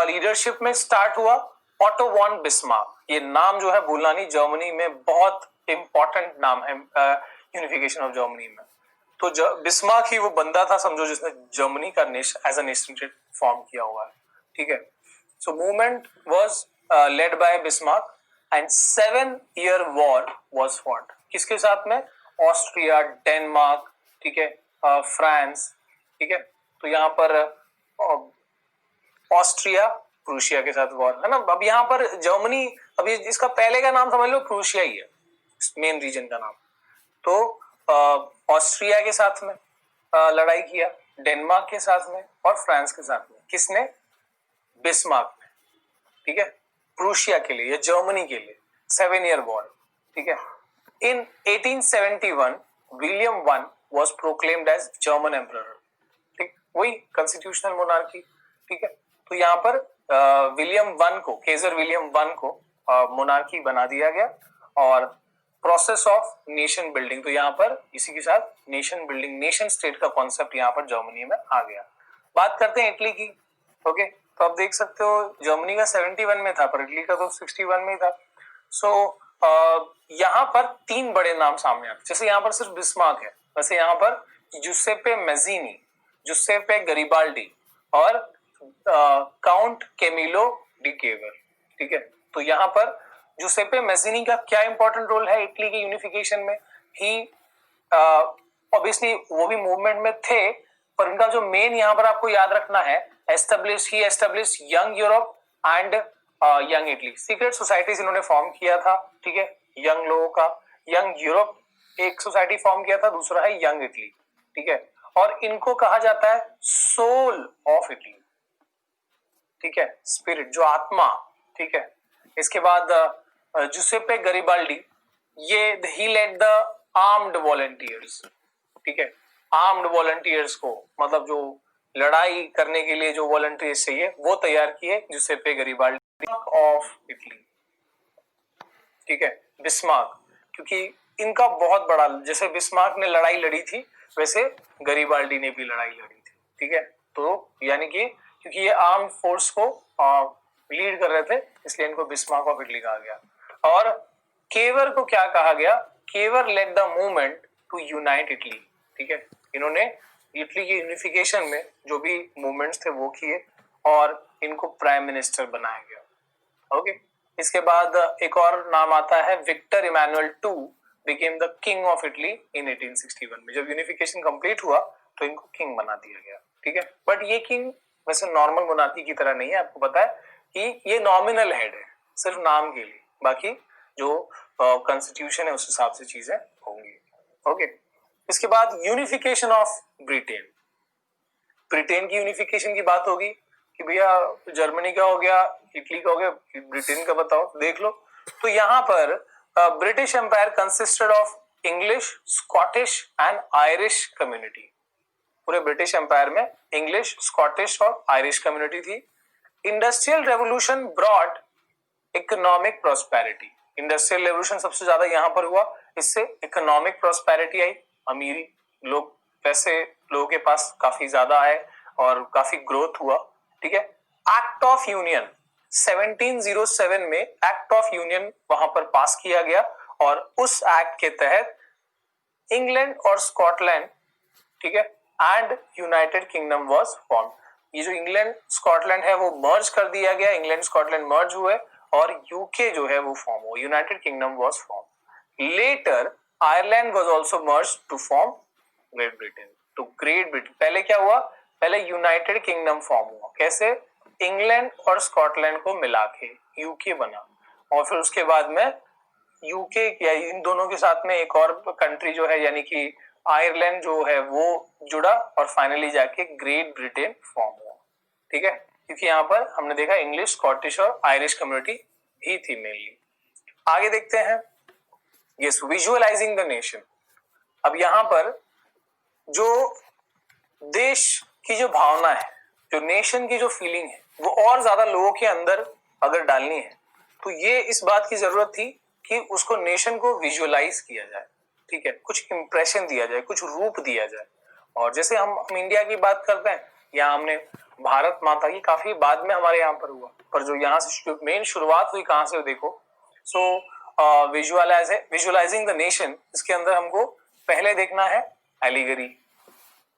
लीडरशिप में स्टार्ट हुआ? Otto von Bismarck. ये नाम जो है भूलना नहीं, जर्मनी में बहुत इंपॉर्टेंट नाम है यूनिफिकेशन ऑफ जर्मनी में। तो बिस्मार्क ही वो बंदा था समझो जिसने जर्मनी का as a nation state form किया हुआ है। ठीक है, so movement was led by Bismarck and 7-year war was fought. किसके साथ में? ऑस्ट्रिया, डेनमार्क, ठीक है, फ्रांस। ठीक है, तो यहाँ पर ऑस्ट्रिया प्रूशिया के साथ वॉर है ना। अब यहाँ पर जर्मनी, अभी इसका पहले का नाम समझ लो प्रूशिया ही है, मेन रीजन का नाम। तो ऑस्ट्रिया के साथ में लड़ाई किया, डेनमार्क के साथ में और फ्रांस के साथ में। किसने? बिस्मार्क ने। ठीक है, प्रूशिया के लिए या जर्मनी के लिए 7-year वॉर। ठीक है, in 1871 William one was proclaimed as German emperor. ठीक, वही कॉन्स्टिट्यूशनल मोनार्की। ठीक है, तो यहाँ पर विलियम वन को, केजर विलियम वन को मोनार्की बना दिया गया। और प्रोसेस ऑफ नेशन बिल्डिंग, तो यहाँ पर इसी के साथ नेशन बिल्डिंग, नेशन स्टेट का कॉन्सेप्ट यहाँ पर जर्मनी में आ गया। बात करते हैं इटली की। ओके, तो आप देख सकते हो जर्मनी का 71 में था, पर इटली का तो 61 में ही था। सो यहाँ पर 3 बड़े नाम सामने आते, जैसे यहाँ पर सिर्फ बिस्मार्क है, वैसे यहाँ पर जुसेप्पे मैज़ीनी, जुसेप्पे गरिबाल्डी और काउंट कैमिलो डी केवर। ठीक है, तो यहाँ पर जुसेप्पे मैज़ीनी का क्या इंपॉर्टेंट रोल है इटली के यूनिफिकेशन में? ही ऑब्वियसली वो भी मूवमेंट में थे, पर उनका जो मेन यहाँ पर आपको याद रखना है, establish young Europe and young Italy. Secret societies इन्होंने फॉर्म किया था। ठीक है, यंग लोगों का, यंग यूरोप एक सोसाइटी फॉर्म किया था, दूसरा है यंग इटली। ठीक है, और इनको कहा जाता है सोल ऑफ इटली। ठीक है, स्पिरिट, जो आत्मा। ठीक है, इसके बाद जुसेप्पे गरिबाल्डी, ये ही लेड द आर्म्ड वॉलंटियर्स। ठीक है, आर्म्ड वॉलंटियर्स को, मतलब जो लड़ाई करने के लिए जो वॉलंटियर्स चाहिए वो तैयार किए जुसेप्पे गरिबाल्डी ऑफ इटली। ठीक है, बिस्मार्क, क्योंकि इनका बहुत बड़ा, जैसे बिस्मार्क ने लड़ाई लड़ी थी वैसे गरिबाल्डी ने भी लड़ाई लड़ी थी। ठीक है, तो यानी कि क्योंकि ये आर्म फोर्स को लीड कर रहे थे, इसलिए इनको बिस्मार्क ऑफ इटली कहा गया। और केवर को क्या कहा गया? Cavour led the movement to unite Italy. ठीक है, इन्होंने इटली की यूनिफिकेशन में जो भी मूवमेंट्स थे वो किए और इनको प्राइम मिनिस्टर बनाया गया। ओके, इसके बाद एक और नाम आता है Victor Emmanuel two became the king of Italy in 1861 में। जब यूनिफिकेशन कंप्लीट हुआ तो इनको किंग बना दिया गया। ठीक है, बट ये किंग वैसे नॉर्मल मोनार्की की तरह नहीं है, आपको पता है कि ये नॉमिनल हेड है, सिर्फ नाम के लिए, बाकी जो कॉन्स्टिट्यूशन है उस हिसाब से चीजें होंगी। ओके, इसके बाद यूनिफिकेशन ऑफ ब्रिटेन। ब्रिटेन की यूनिफिकेशन की बात होगी कि भैया जर्मनी का हो गया, इटली का हो गया, ब्रिटेन का बताओ, देख लो। तो यहाँ पर British empire consisted of English, Scottish and Irish community. पूरे ब्रिटिश एम्पायर में इंग्लिश, स्कॉटिश और आयरिश कम्युनिटी थी। Industrial revolution brought economic prosperity. Industrial revolution सबसे ज्यादा यहाँ पर हुआ, इससे इकोनॉमिक प्रोस्पेरिटी आई, अमीरी, लोग, पैसे लोगों के पास काफी ज्यादा आए और काफी ग्रोथ हुआ। ठीक है, एक्ट ऑफ यूनियन 1707 में एक्ट ऑफ यूनियन वहां पर पास किया गया और उस एक्ट के तहत इंग्लैंड और स्कॉटलैंड, ठीक है, and United Kingdom was form. ये जो इंग्लैंड स्कॉटलैंड है वो मर्ज कर दिया गया, इंग्लैंड स्कॉटलैंड मर्ज हुए और यूके जो है वो फॉर्म हुआ, United Kingdom was form. Later Ireland was also merge to form Great Britain. तो ग्रेट ब्रिटेन, पहले क्या हुआ? पहले यूनाइटेड किंगडम फॉर्म हुआ, कैसे? इंग्लैंड और स्कॉटलैंड को मिला के यूके बना, और फिर उसके बाद में यूके या इन दोनों के साथ में एक और कंट्री जो है यानी कि आयरलैंड जो है वो जुड़ा और फाइनली जाके ग्रेट ब्रिटेन फॉर्म हुआ। ठीक है, क्योंकि यहाँ पर हमने देखा इंग्लिश, स्कॉटिश और आयरिश कम्युनिटी ही थी मेनली। आगे देखते हैं, यस, विजुअलाइजिंग द नेशन। अब यहाँ पर जो देश की जो भावना है, जो नेशन की जो फीलिंग है, वो और ज्यादा लोगों के अंदर अगर डालनी है तो ये इस बात की जरूरत थी कि उसको नेशन को विजुअलाइज किया जाए। ठीक है, कुछ इंप्रेशन दिया जाए, कुछ रूप दिया जाए। और जैसे हम इंडिया की बात करते हैं, यहाँ हमने भारत माता की काफी बाद में हमारे यहाँ पर हुआ, पर जो यहाँ से मेन शुरुआत हुई कहाँ से देखो, सो विजुअलाइजिंग द नेशन, इसके अंदर हमको पहले देखना है एलिगरी।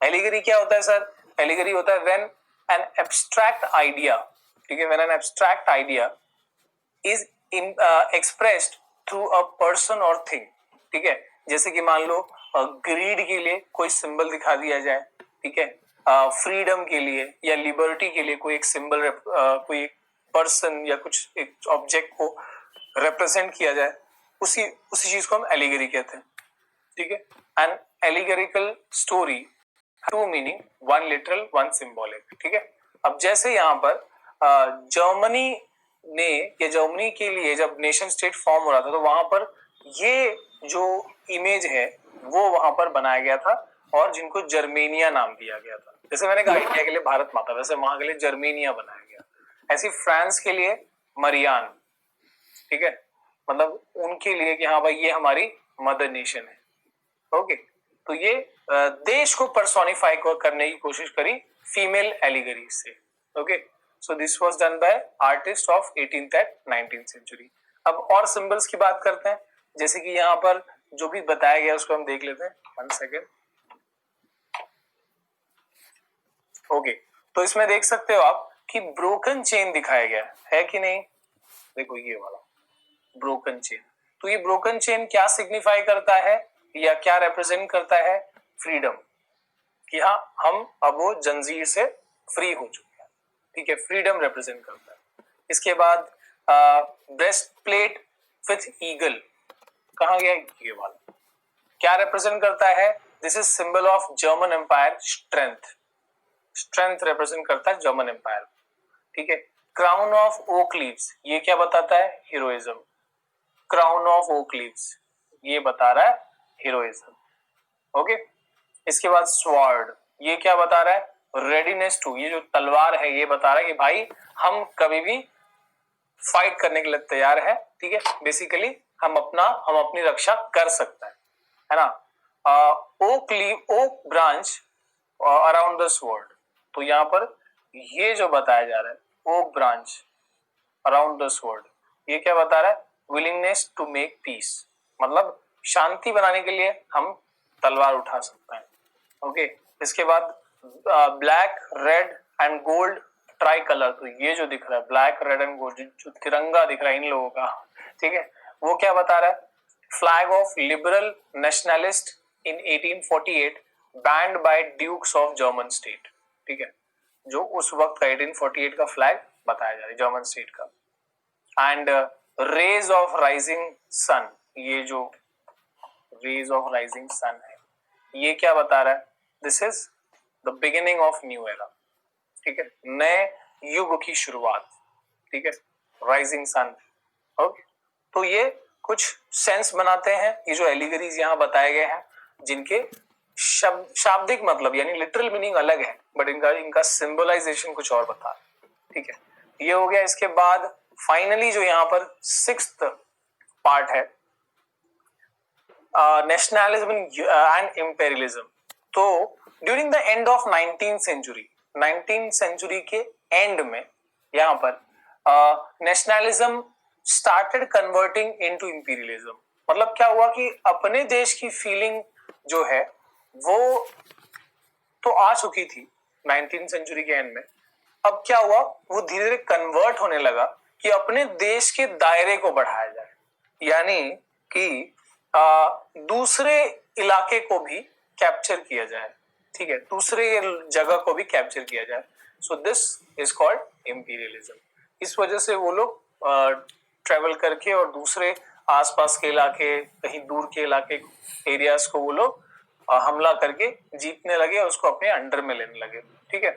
एलिगरी क्या होता है सर? एलिगरी होता है व्हेन एन एब्स्ट्रैक्ट आइडिया, ठीक है, when an abstract idea is expressed through a person और थिंग। ठीक है, जैसे कि मान लो ग्रीड के लिए कोई सिंबल दिखा दिया जाए, ठीक है, फ्रीडम के लिए या लिबर्टी के लिए कोई एक सिंबल, कोई पर्सन या कुछ एक ऑब्जेक्ट को रिप्रेजेंट किया जाए, उसी चीज को हम एलिगरी कहते हैं। ठीक है, an allegorical story, two meaning, one literal one symbolic. ठीक है, अब जैसे यहाँ पर जर्मनी ने या जर्मनी के लिए जब नेशन स्टेट फॉर्म हो रहा था तो वहां पर ये जो इमेज है वो वहां पर बनाया गया था और जिनको जर्मेनिया नाम दिया गया था। जैसे मैंने कहा इंडिया के लिए भारत माता, वैसे वहां के लिए जर्मेनिया बनाया गया। ऐसी फ्रांस के लिए मरियान, ठीक है, मतलब उनके लिए कि हाँ भाई ये हमारी मदर नेशन है। ओके, तो ये देश को पर्सोनिफाई करने की कोशिश करी फीमेल एलिगरी से। Okay, so this was done by artist of 18th and 19th century. अब और सिंबल्स की बात करते हैं, जैसे कि यहाँ पर जो भी बताया गया उसको हम देख लेते हैं। 1 सेकेंड, ओके, तो इसमें देख सकते हो आप कि ब्रोकन चेन दिखाया गया है कि नहीं? देखो ये वाला ब्रोकन चेन। तो ये ब्रोकन चेन क्या सिग्निफाई करता है या क्या रिप्रेजेंट करता है? फ्रीडम, कि हाँ हम अब वो जंजीर से फ्री हो चुके हैं, ठीक है, फ्रीडम रिप्रेजेंट करता है। इसके बाद ब्रेस्ट प्लेट विथ ईगल, कहा गया ये वाला, क्या रिप्रेजेंट करता है? This is symbol of German empire, strength, strength represent करता है जर्मन एम्पायर, ठीक है। क्राउन ऑफ ओक लीव्स, ये क्या बताता है? Heroism. Crown of oak leaves ये बता रहा है हीरोइज्म, ओके। इसके बाद स्वॉर्ड, ये क्या बता रहा है? रेडीनेस टू, ये जो तलवार है ये बता रहा है कि भाई हम कभी भी फाइट करने के लिए तैयार है, ठीक है। बेसिकली हम अपनी रक्षा कर सकता है ना। Oak leave, oak branch around the sword, तो यहाँ पर ये जो बताया जा रहा है oak branch around the sword, ये क्या बता रहा है? विलिंगनेस टू मेक पीस, मतलब शांति बनाने के लिए हम तलवार उठा सकते हैं, ओके। इसके बाद black red and gold try colour, तो ये जो दिख रहा है ब्लैक रेड एंड गोल्ड, जो तिरंगा दिख रहा है इन लोगों का, ठीक है, वो क्या बता रहा है? Flag of liberal nationalist in 1848 banned by dukes of German state, ठीक है, जो उस वक्त का 1848 का फ्लैग बताया जा रहा है जर्मन स्टेट का। And rays of rising sun, ये जो रेज ऑफ राइजिंग सन है ये क्या बता रहा है? This is the beginning of new era, ठीक है, नए युग की शुरुआत, ठीक है, राइजिंग सन, ओके। तो ये कुछ सेंस बनाते हैं, ये जो एलिगरीज यहाँ बताए गए हैं जिनके शाब्दिक मतलब यानी लिटरल मीनिंग अलग है, बट इनका सिंबलाइजेशन कुछ और बता रहा है, ठीक है। ये हो गया। इसके बाद फाइनली जो यहाँ पर सिक्स्थ पार्ट है, नेशनलिज्म एंड इंपेरियलिज्म। तो during the end of 19th century के एंड में यहाँ पर nationalism started converting into imperialism. मतलब क्या हुआ कि अपने देश की फीलिंग जो है वो तो आ चुकी थी 19th सेंचुरी के एंड में, अब क्या हुआ वो धीरे धीरे कन्वर्ट होने लगा कि अपने देश के दायरे को बढ़ाया जाए, यानी कि दूसरे इलाके को भी कैप्चर किया जाए, ठीक है, दूसरे जगह को भी कैप्चर किया जाए। So this is called imperialism. इस वजह से वो लोग ट्रेवल करके और दूसरे आसपास के इलाके, कहीं दूर के इलाके एरियाज को वो लोग हमला करके जीतने लगे और उसको अपने अंडर में लेने लगे, ठीक है।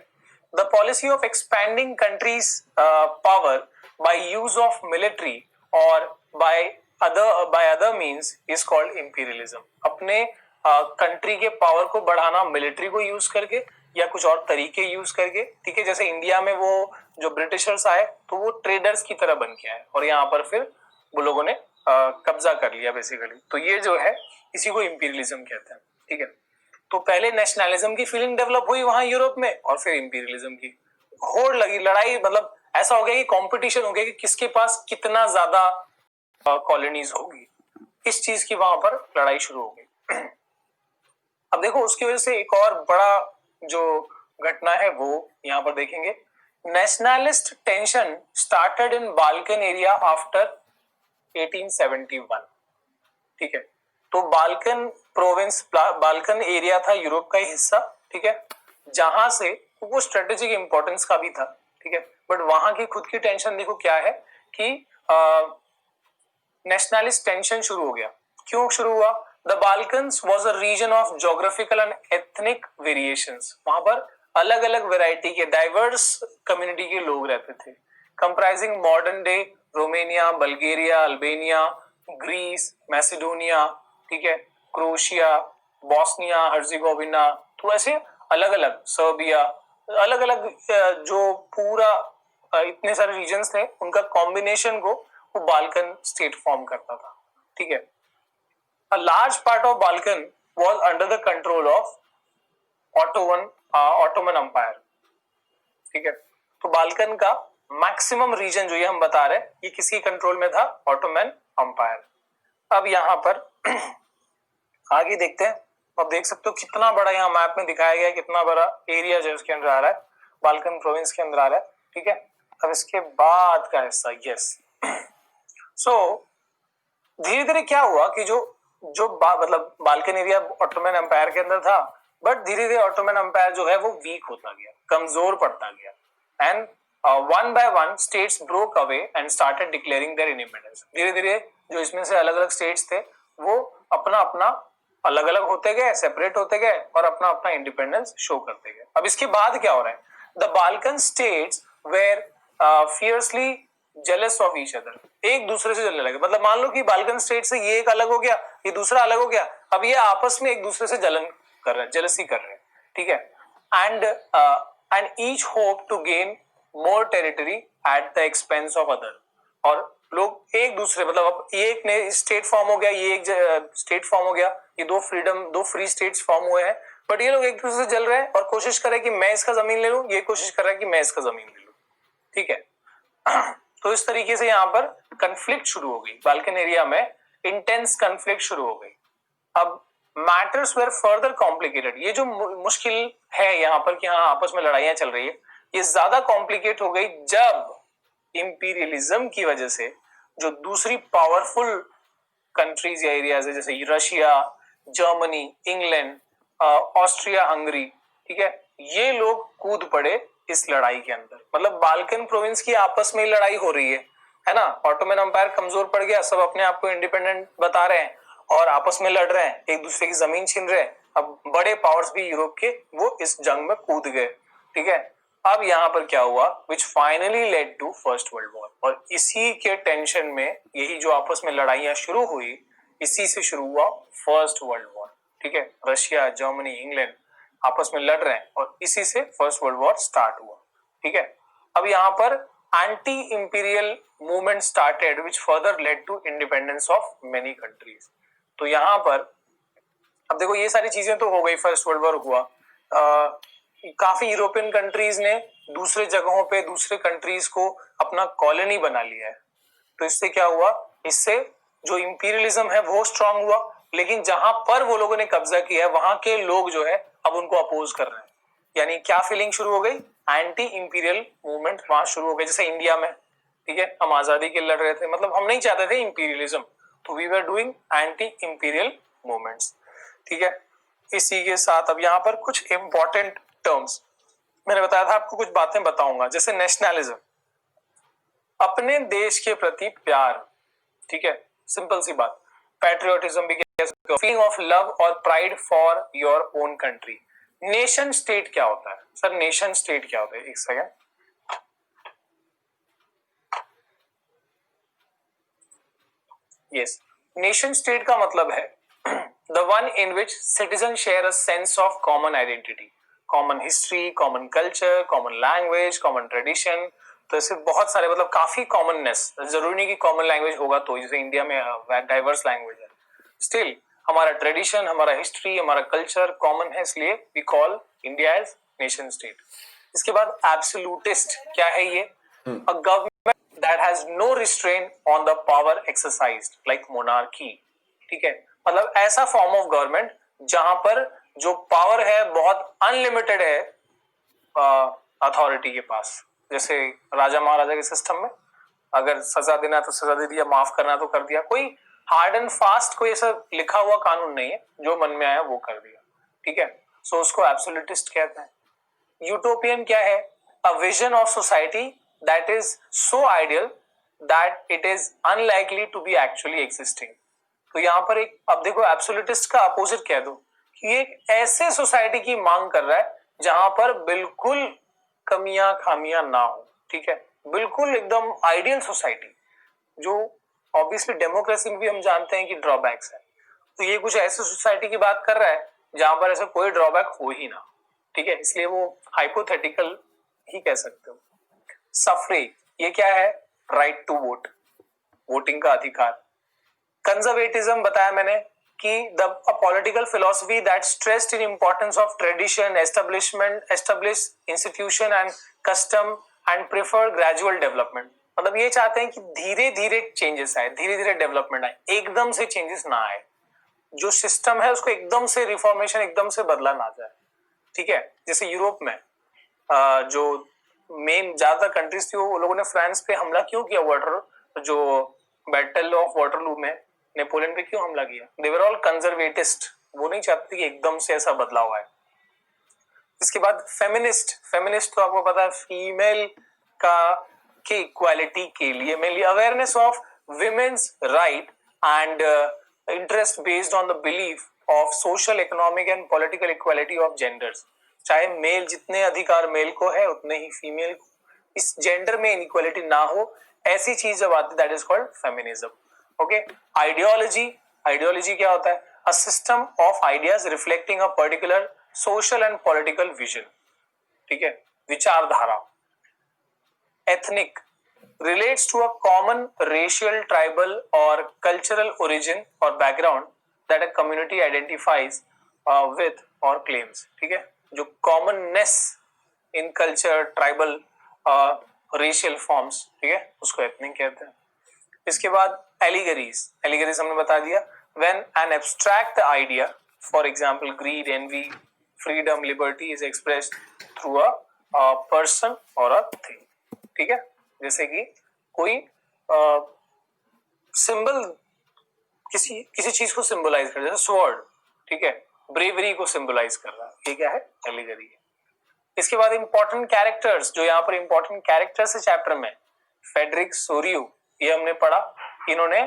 The policy of expanding countries power by use of military और by other means is called imperialism. अपने कंट्री के पावर को बढ़ाना मिलिट्री को यूज करके या कुछ और तरीके यूज करके, ठीक है। जैसे इंडिया में वो जो ब्रिटिशर्स आए तो वो ट्रेडर्स की तरह बन के आए और यहाँ पर फिर वो लोगों ने कब्जा कर लिया बेसिकली। तो ये जो है इसी को इंपीरियलिज्म कहते हैं, ठीक है। तो पहले नेशनलिज्म की फीलिंग डेवलप हुई वहां यूरोप में और फिर इंपीरियलिज्म की होड़ लगी, लड़ाई, मतलब ऐसा हो गया कि कंपटीशन हो गया कि किसके पास कितना ज्यादा कॉलोनीज होगी, इस चीज की वहां पर लड़ाई शुरू हो गई। अब देखो उसकी वजह से एक और बड़ा जो घटना है वो यहाँ पर देखेंगे। Nationalist tension started in Balkan area after 1871, ठीक है। तो बाल्कन प्रोविंस, बाल्कन एरिया था यूरोप का ही हिस्सा, ठीक है, जहां से वो स्ट्रेटेजिक इंपॉर्टेंस का भी था, ठीक है। बट वहां की खुद की टेंशन देखो क्या है कि नेशनलिस्ट टेंशन शुरू हो गया। क्यों शुरू हुआ? The Balkans was a region of geographical and ethnic variations. वहां पर अलग अलग वेराइटी के डाइवर्स कम्युनिटी के लोग रहते थे, comprising modern day Romania, Bulgaria, Albania, Greece, Macedonia, ठीक है, क्रोएशिया, बॉस्निया हर्जेगोविना, तो ऐसे अलग अलग, सर्बिया, अलग अलग जो पूरा इतने सारे रीजन्स थे उनका कॉम्बिनेशन को वो बाल्कन स्टेट फॉर्म करता था, ठीक है। A large part of Balkan was under the control of Ottoman empire, ठीक है। तो बाल्कन का मैक्सिमम रीजन जो ये हम बता रहे हैं ये किसकी कंट्रोल में था? Ottoman empire. अब यहां पर आगे देखते हैं आप देख सकते हो कितना बड़ा यहाँ मैप में दिखाया गया है, कितना बड़ा एरिया जो उसके अंदर आ रहा है, बाल्कन प्रोविंस के अंदर आ रहा है। ठीक है, अब इसके बाद का हिस्सा, यस। सो धीरे धीरे क्या हुआ कि जो जो मतलब बाल्कन एरिया ऑटोमन एम्पायर के अंदर था, बट धीरे धीरे ऑटोमन एम्पायर जो है वो वीक होता गया, कमजोर पड़ता गया, and one by one states broke away and started declaring their independence. धीरे धीरे जो इसमें से अलग अलग स्टेट्स थे वो अपना अपना अलग अलग होते गए, सेपरेट होते गए और अपना अपना इंडिपेंडेंस शो करते गए। अब इसके बाद क्या हो रहा है, the Balkan states were fiercely jealous of each other, एक दूसरे से जलने लगे। मतलब मान लो कि बाल्कन स्टेट से ये एक अलग हो गया, ये दूसरा अलग हो गया, अब ये आपस में एक दूसरे से जलन कर रहे हैं, जेलसी कर रहे हैं। ठीक है, and each hope to gain more territory at the expense of other. और लोग एक दूसरे, मतलब अब ये एक नए स्टेट फॉर्म हो गया, ये एक स्टेट फॉर्म हो गया, ये दो फ्री स्टेट्स फॉर्म हुए हैं, बट ये लोग एक दूसरे से जल रहे हैं और कोशिश कर रहे हैं कि मैं इसका जमीन ले लूं, ये कोशिश कर रहा है कि मैं इसका जमीन ले लूं। ठीक है, तो इस तरीके से यहाँ पर कंफ्लिक्ट शुरू हो गई, बाल्कन एरिया में इंटेंस कंफ्लिक्ट शुरू हो गई। अब मैटर्स वेर फर्दर कॉम्प्लिकेटेड, ये जो मुश्किल है यहाँ पर कि हाँ आपस में लड़ाइयां चल रही है, ये ज्यादा कॉम्प्लिकेट हो गई जब इंपीरियलिज्म की वजह से जो दूसरी पावरफुल कंट्रीज या एरियाज है, जैसे Russia, Germany, England, Austria, Hungary, ठीक है, ये लोग कूद पड़े इस लड़ाई के अंदर। मतलब बाल्कन प्रोविंस की आपस में लड़ाई हो रही है ना, ऑटोमन एम्पायर कमजोर पड़ गया, सब अपने आप को इंडिपेंडेंट बता रहे हैं और आपस में लड़ रहे हैं, एक दूसरे की जमीन छीन रहे हैं। अब बड़े पावर्स भी यूरोप के वो इस जंग में कूद गए। ठीक है, अब यहाँ पर क्या हुआ, which finally led to first world war. और इसी के टेंशन में यही जो आपस में लड़ाइयां शुरू हुई, इसी से शुरू हुआ फर्स्ट वर्ल्ड वॉर। ठीक है, रशिया, जर्मनी, इंग्लैंड आपस में लड़ रहे हैं और इसी से फर्स्ट वर्ल्ड वॉर स्टार्ट हुआ। ठीक है, अब यहाँ पर anti imperial movement started which further led to independence of many countries. तो यहाँ पर अब देखो ये सारी चीजें तो हो गई, फर्स्ट वर्ल्ड वॉर हुआ, काफी यूरोपियन कंट्रीज ने दूसरे जगहों पे दूसरे कंट्रीज को अपना कॉलोनी बना लिया है। तो इससे क्या हुआ, इससे जो इंपीरियलिज्म है वो स्ट्रांग हुआ, लेकिन जहां पर वो लोगों ने कब्जा किया है वहां के लोग जो है अब उनको अपोज कर रहे हैं। यानी क्या फीलिंग शुरू हो गई, एंटी इंपीरियल मूवमेंट वहां शुरू हो गई। जैसे इंडिया में, ठीक है, हम आजादी के लड़ रहे थे, मतलब हम नहीं चाहते थे इंपीरियलिज्म, तो we were doing anti imperial movements. ठीक है, इसी के साथ अब यहाँ पर कुछ इंपॉर्टेंट टर्म्स मैंने बताया था आपको, कुछ बातें बताऊंगा। जैसे नेशनलिज्म, अपने देश के प्रति प्यार। ठीक है, सिंपल सी बात, पैट्रियोटिज्म भी कह सकते हो, फीलिंग ऑफ लव और pride for your own country. Nation state क्या होता है सर, नेशन स्टेट क्या होता है, एक सेकेंड। यस, नेशन स्टेट का मतलब है the one in which citizens share a sense of common identity, common history, common culture, common language, common tradition। तो ऐसे बहुत सारे, मतलब काफी कॉमननेस, जरूरी नहीं कि कॉमन लैंग्वेज होगा, तो जैसे इंडिया में डाइवर्स लैंग्वेज है, स्टिल हमारा ट्रेडिशन, हमारा हिस्ट्री, हमारा कल्चर कॉमन है, इसलिए we call India as nation state. इसके बाद एब्सोल्यूटिस्ट क्या है ये, a government that has no restraint on the power exercised like monarchy. ठीक है, मतलब ऐसा फॉर्म ऑफ गवर्नमेंट जहां पर जो पावर है बहुत अनलिमिटेड है अथॉरिटी के पास। जैसे राजा महाराजा के सिस्टम में अगर सजा देना तो सजा दे दिया, माफ करना तो कर दिया, कोई हार्ड एंड फास्ट कोई ऐसा लिखा हुआ कानून नहीं है, जो मन में आया वो कर दिया। ठीक है, सो उसको एब्सोल्यूटिस्ट कहते हैं। यूटोपियन क्या है, a vision of society that is so ideal that it is unlikely to be actually existing. तो यहाँ पर एक, अब देखो एब्सोल्यूटिस्ट का अपोजिट कह दो कि एक ऐसे सोसाइटी की मांग कर रहा है जहां पर बिल्कुल कमियां खामियां ना हो। ठीक है, बिल्कुल एकदम आइडियल सोसाइटी, जो ऑब्वियसली डेमोक्रेसी में भी हम जानते हैं कि ड्रॉबैक्स है, तो ये कुछ ऐसे सोसाइटी की बात कर रहा है जहां पर ऐसा कोई ड्रॉबैक हो ही ना। ठीक है, इसलिए वो हाइपोथेटिकल ही कह सकते हो। सफ्रेज, ये क्या है, राइट टू वोट, वोटिंग का अधिकार। कंजर्वेटिज्म बताया मैंने कि the political philosophy that stressed in importance of tradition, establish institution and custom and prefer gradual development. मतलब ये चाहते हैं कि धीरे धीरे चेंजेस आए, धीरे धीरे डेवलपमेंट आए, एकदम से चेंजेस ना आए। जो सिस्टम है उसको एकदम से रिफॉर्मेशन एकदम से बदला ना जाए, ठीक है। जैसे यूरोप में जो मेन ज्यादातर कंट्रीज थी वो लोगों ने फ्रांस पे हमला क्यों किया, जो बैटल ऑफ वाटरलू में नेपोलियन पे क्यों हमला किया, दे वर ऑल कंजर्वेटिस्ट, वो नहीं चाहते कि एकदम से ऐसा बदलाव आए। इसके बाद फेमिनिस्ट तो आपको पता है फीमेल का के इक्वालिटी के लिए, mainly awareness of women's right and interest based on the belief of social economic and political equality of genders. चाहे मेल जितने अधिकार मेल को है उतने ही फीमेल को, इस जेंडर में इनइक्वालिटी ना हो, ऐसी चीज जब आती है that is called feminism. Okay, ideology क्या होता है, a system of ideas reflecting a particular social and political vision, ठीक है, विचारधारा। Ethnic relates to a common racial, tribal or cultural origin or background that a community identifies with or claims, ठीक है, जो commonness in culture, tribal, racial forms, ठीक है, उसको ethnic कहते हैं। इसके बाद allegories हमने बता दिया, when an abstract idea, for example greed, envy, freedom, liberty is expressed through a person or a thing, ठीक है। जैसे कि कोई सिंबल किसी चीज को सिंबलाइज कर, जैसे स्वॉर्ड, ठीक है, ब्रेवरी को सिंबलाइज कर रहा है, ये क्या है, एलिगरी है। इसके बाद इंपॉर्टेंट कैरेक्टर्स, जो यहाँ पर इंपॉर्टेंट कैरेक्टर्स है चैप्टर में, फेडरिक सोरियो, ये हमने पढ़ा, इन्होंने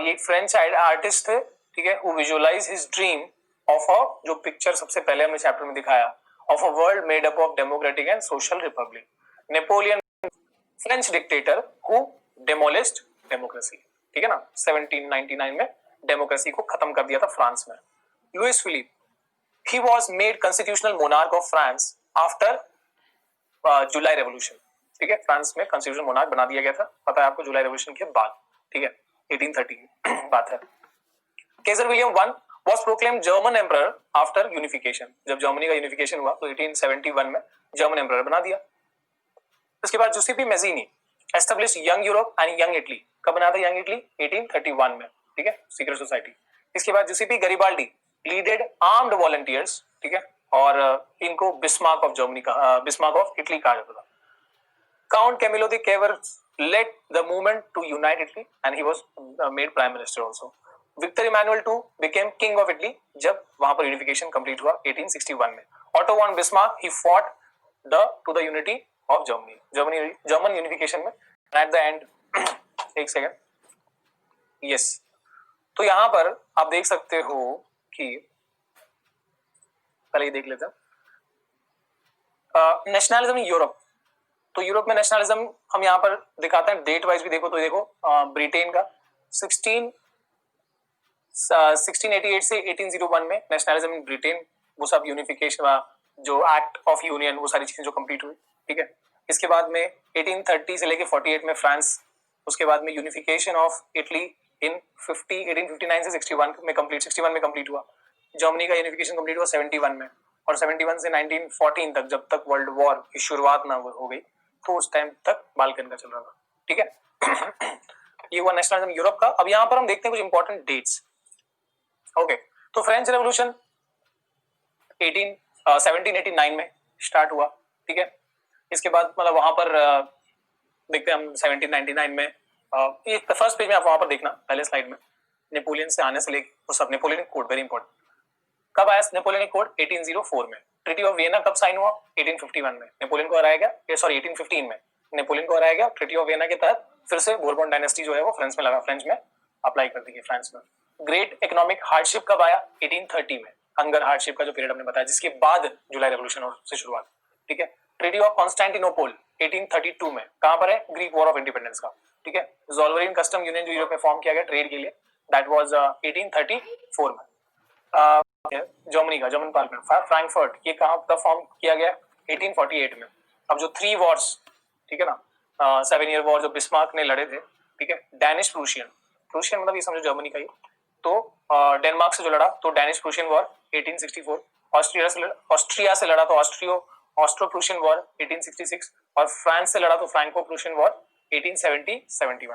ये फ्रेंच आर्टिस्ट थे, ठीक है, who visualise his dream of a, जो पिक्चर सबसे पहले हमने चैप्टर में दिखाया, of a world made up of democratic and social republic. Napoleon, French dictator who demolished democracy, ठीक है ना, 1799 में डेमोक्रेसी को खत्म कर दिया था फ्रांस में। Louis Philippe, he was made constitutional monarch of France after July revolution, ठीक है, फ्रांस में कॉन्स्टिट्यूशनल मोनार्क बना दिया गया था, पता है आपको, जुलाई रेवोल्यूशन के बाद, ठीक है, 1830 की बात है। Kjær William one was proclaimed German emperor after unification, जब जर्मनी का यूनिफिकेशन हुआ तो 1871 में जर्मन एम्परर बना दिया। इसके बाद Giuseppe Mazzini establish young Europe and young Italy, कब बना था यंग इटली, 1831 में, ठीक है, सीक्रेट सोसाइटी। इसके बाद Giuseppe Garibaldi leaded armed volunteers, ठीक है, और इनको बिस्मार्क ऑफ जर्मनी का, बिस्मार्क ऑफ इटली कहा जाता था। Count Camillo de Cavour led the movement to unite Italy and he was made prime minister also. Victor Emmanuel II became king of Italy जब वहां पर यूनिफिकेशन कंप्लीट हुआ 1861 में। Otto von Bismarck he fought to the unity of German unification में, at the end एक second, yes, तो यहां पर आप देख सकते हो कि पहले ये देख लेते हैं नेशनलिज्म इन यूरोप। तो यूरोप में नेशनलिज्म हम यहाँ पर दिखाते हैं, डेट वाइज भी देखो तो देखो, ब्रिटेन का 1688 से 1801 में नेशनलिज्म इन ब्रिटेन, वो सब यूनिफिकेशन, जो एक्ट ऑफ यूनियन, वो सारी चीजें जो कंप्लीट हुई, ठीक है। इसके बाद में 1830 से लेके 48 में फ्रांस, उसके बाद में यूनिफिकेशन ऑफ इटली इन 1859 से 61 में कंप्लीट हुआ। जर्मनी का यूनिफिकेशन कंप्लीट हुआ 71 में, और 71 से 1914 तक, जब तक वर्ल्ड वॉर की शुरुआत ना हो गई, तो उस टाइम तक बाल्कन का चल रहा था, ठीक है। ये हुआ नेशनलिज्म यूरोप का। अब यहाँ पर हम देखते हैं कुछ इंपॉर्टेंट डेट्स। ओके, तो फ्रेंच रेवोल्यूशन 1789 में स्टार्ट हुआ, ठीक है। इसके बाद मतलब वहां पर देखते हैं हम 1799 में, ये फर्स्ट पेज में आप वहां पर देखना, पहले स्लाइड में, नेपोलियन से आने से लेके वो सब, नेपोलियन कोड वेरी इंपॉर्टेंट। कब आया नेपोलियन कोड, 1804 में। ट्रीटी ऑफ वियना कब साइन हुआ, 1851 में। नेपोलियन को हराया गया, सॉरी 1815 में नेपोलियन को हराया गया। ट्रीटी ऑफ वियना के तहत फिर से बोरबोन डायनेस्टी जो है वो फ्रांस में लगा, फ्रेंच में अप्लाई कर दी गई, फ्रांस में। ग्रेट इकोनॉमिक हार्डशिप कब आया, 1830 में, हंगर हार्डशिप का जो पीरियड हमने बताया, जिसके बाद जुलाई रेवोल्यूशन से शुरुआत, ठीक है। ट्रीटी ऑफ कॉन्स्टेंटिनोपल 1832 में, कहां पर है, ग्रीक वॉर ऑफ इंडिपेंडेंस का, ठीक है। ज़ोल्वेरिन कस्टम यूनियन जो यूरोप में फॉर्म किया गया ट्रेड के लिए, दैट वाज 1834 में। जर्मनी का जर्मन पार्लियामेंट फ्रैंकफर्ट, ये कहां पर फॉर्म किया गया, 1848 में। अब जो 3 वॉर्स, ठीक है ना, 7 ईयर वॉर जो बिस्मार्क ने लड़े थे, ठीक है, डैनिश प्रूशियन मतलब ये समझो जर्मनी का ही, तो डेनमार्क से जो लड़ा तो डैनिश प्रूशियन वॉर 1864, ऑस्ट्रिया से लड़ा तो ऑस्ट्रो प्रूशियन वॉर 1866, और फ्रांस से लड़ा तो फ्रैंको प्रूशियन वॉर 1871।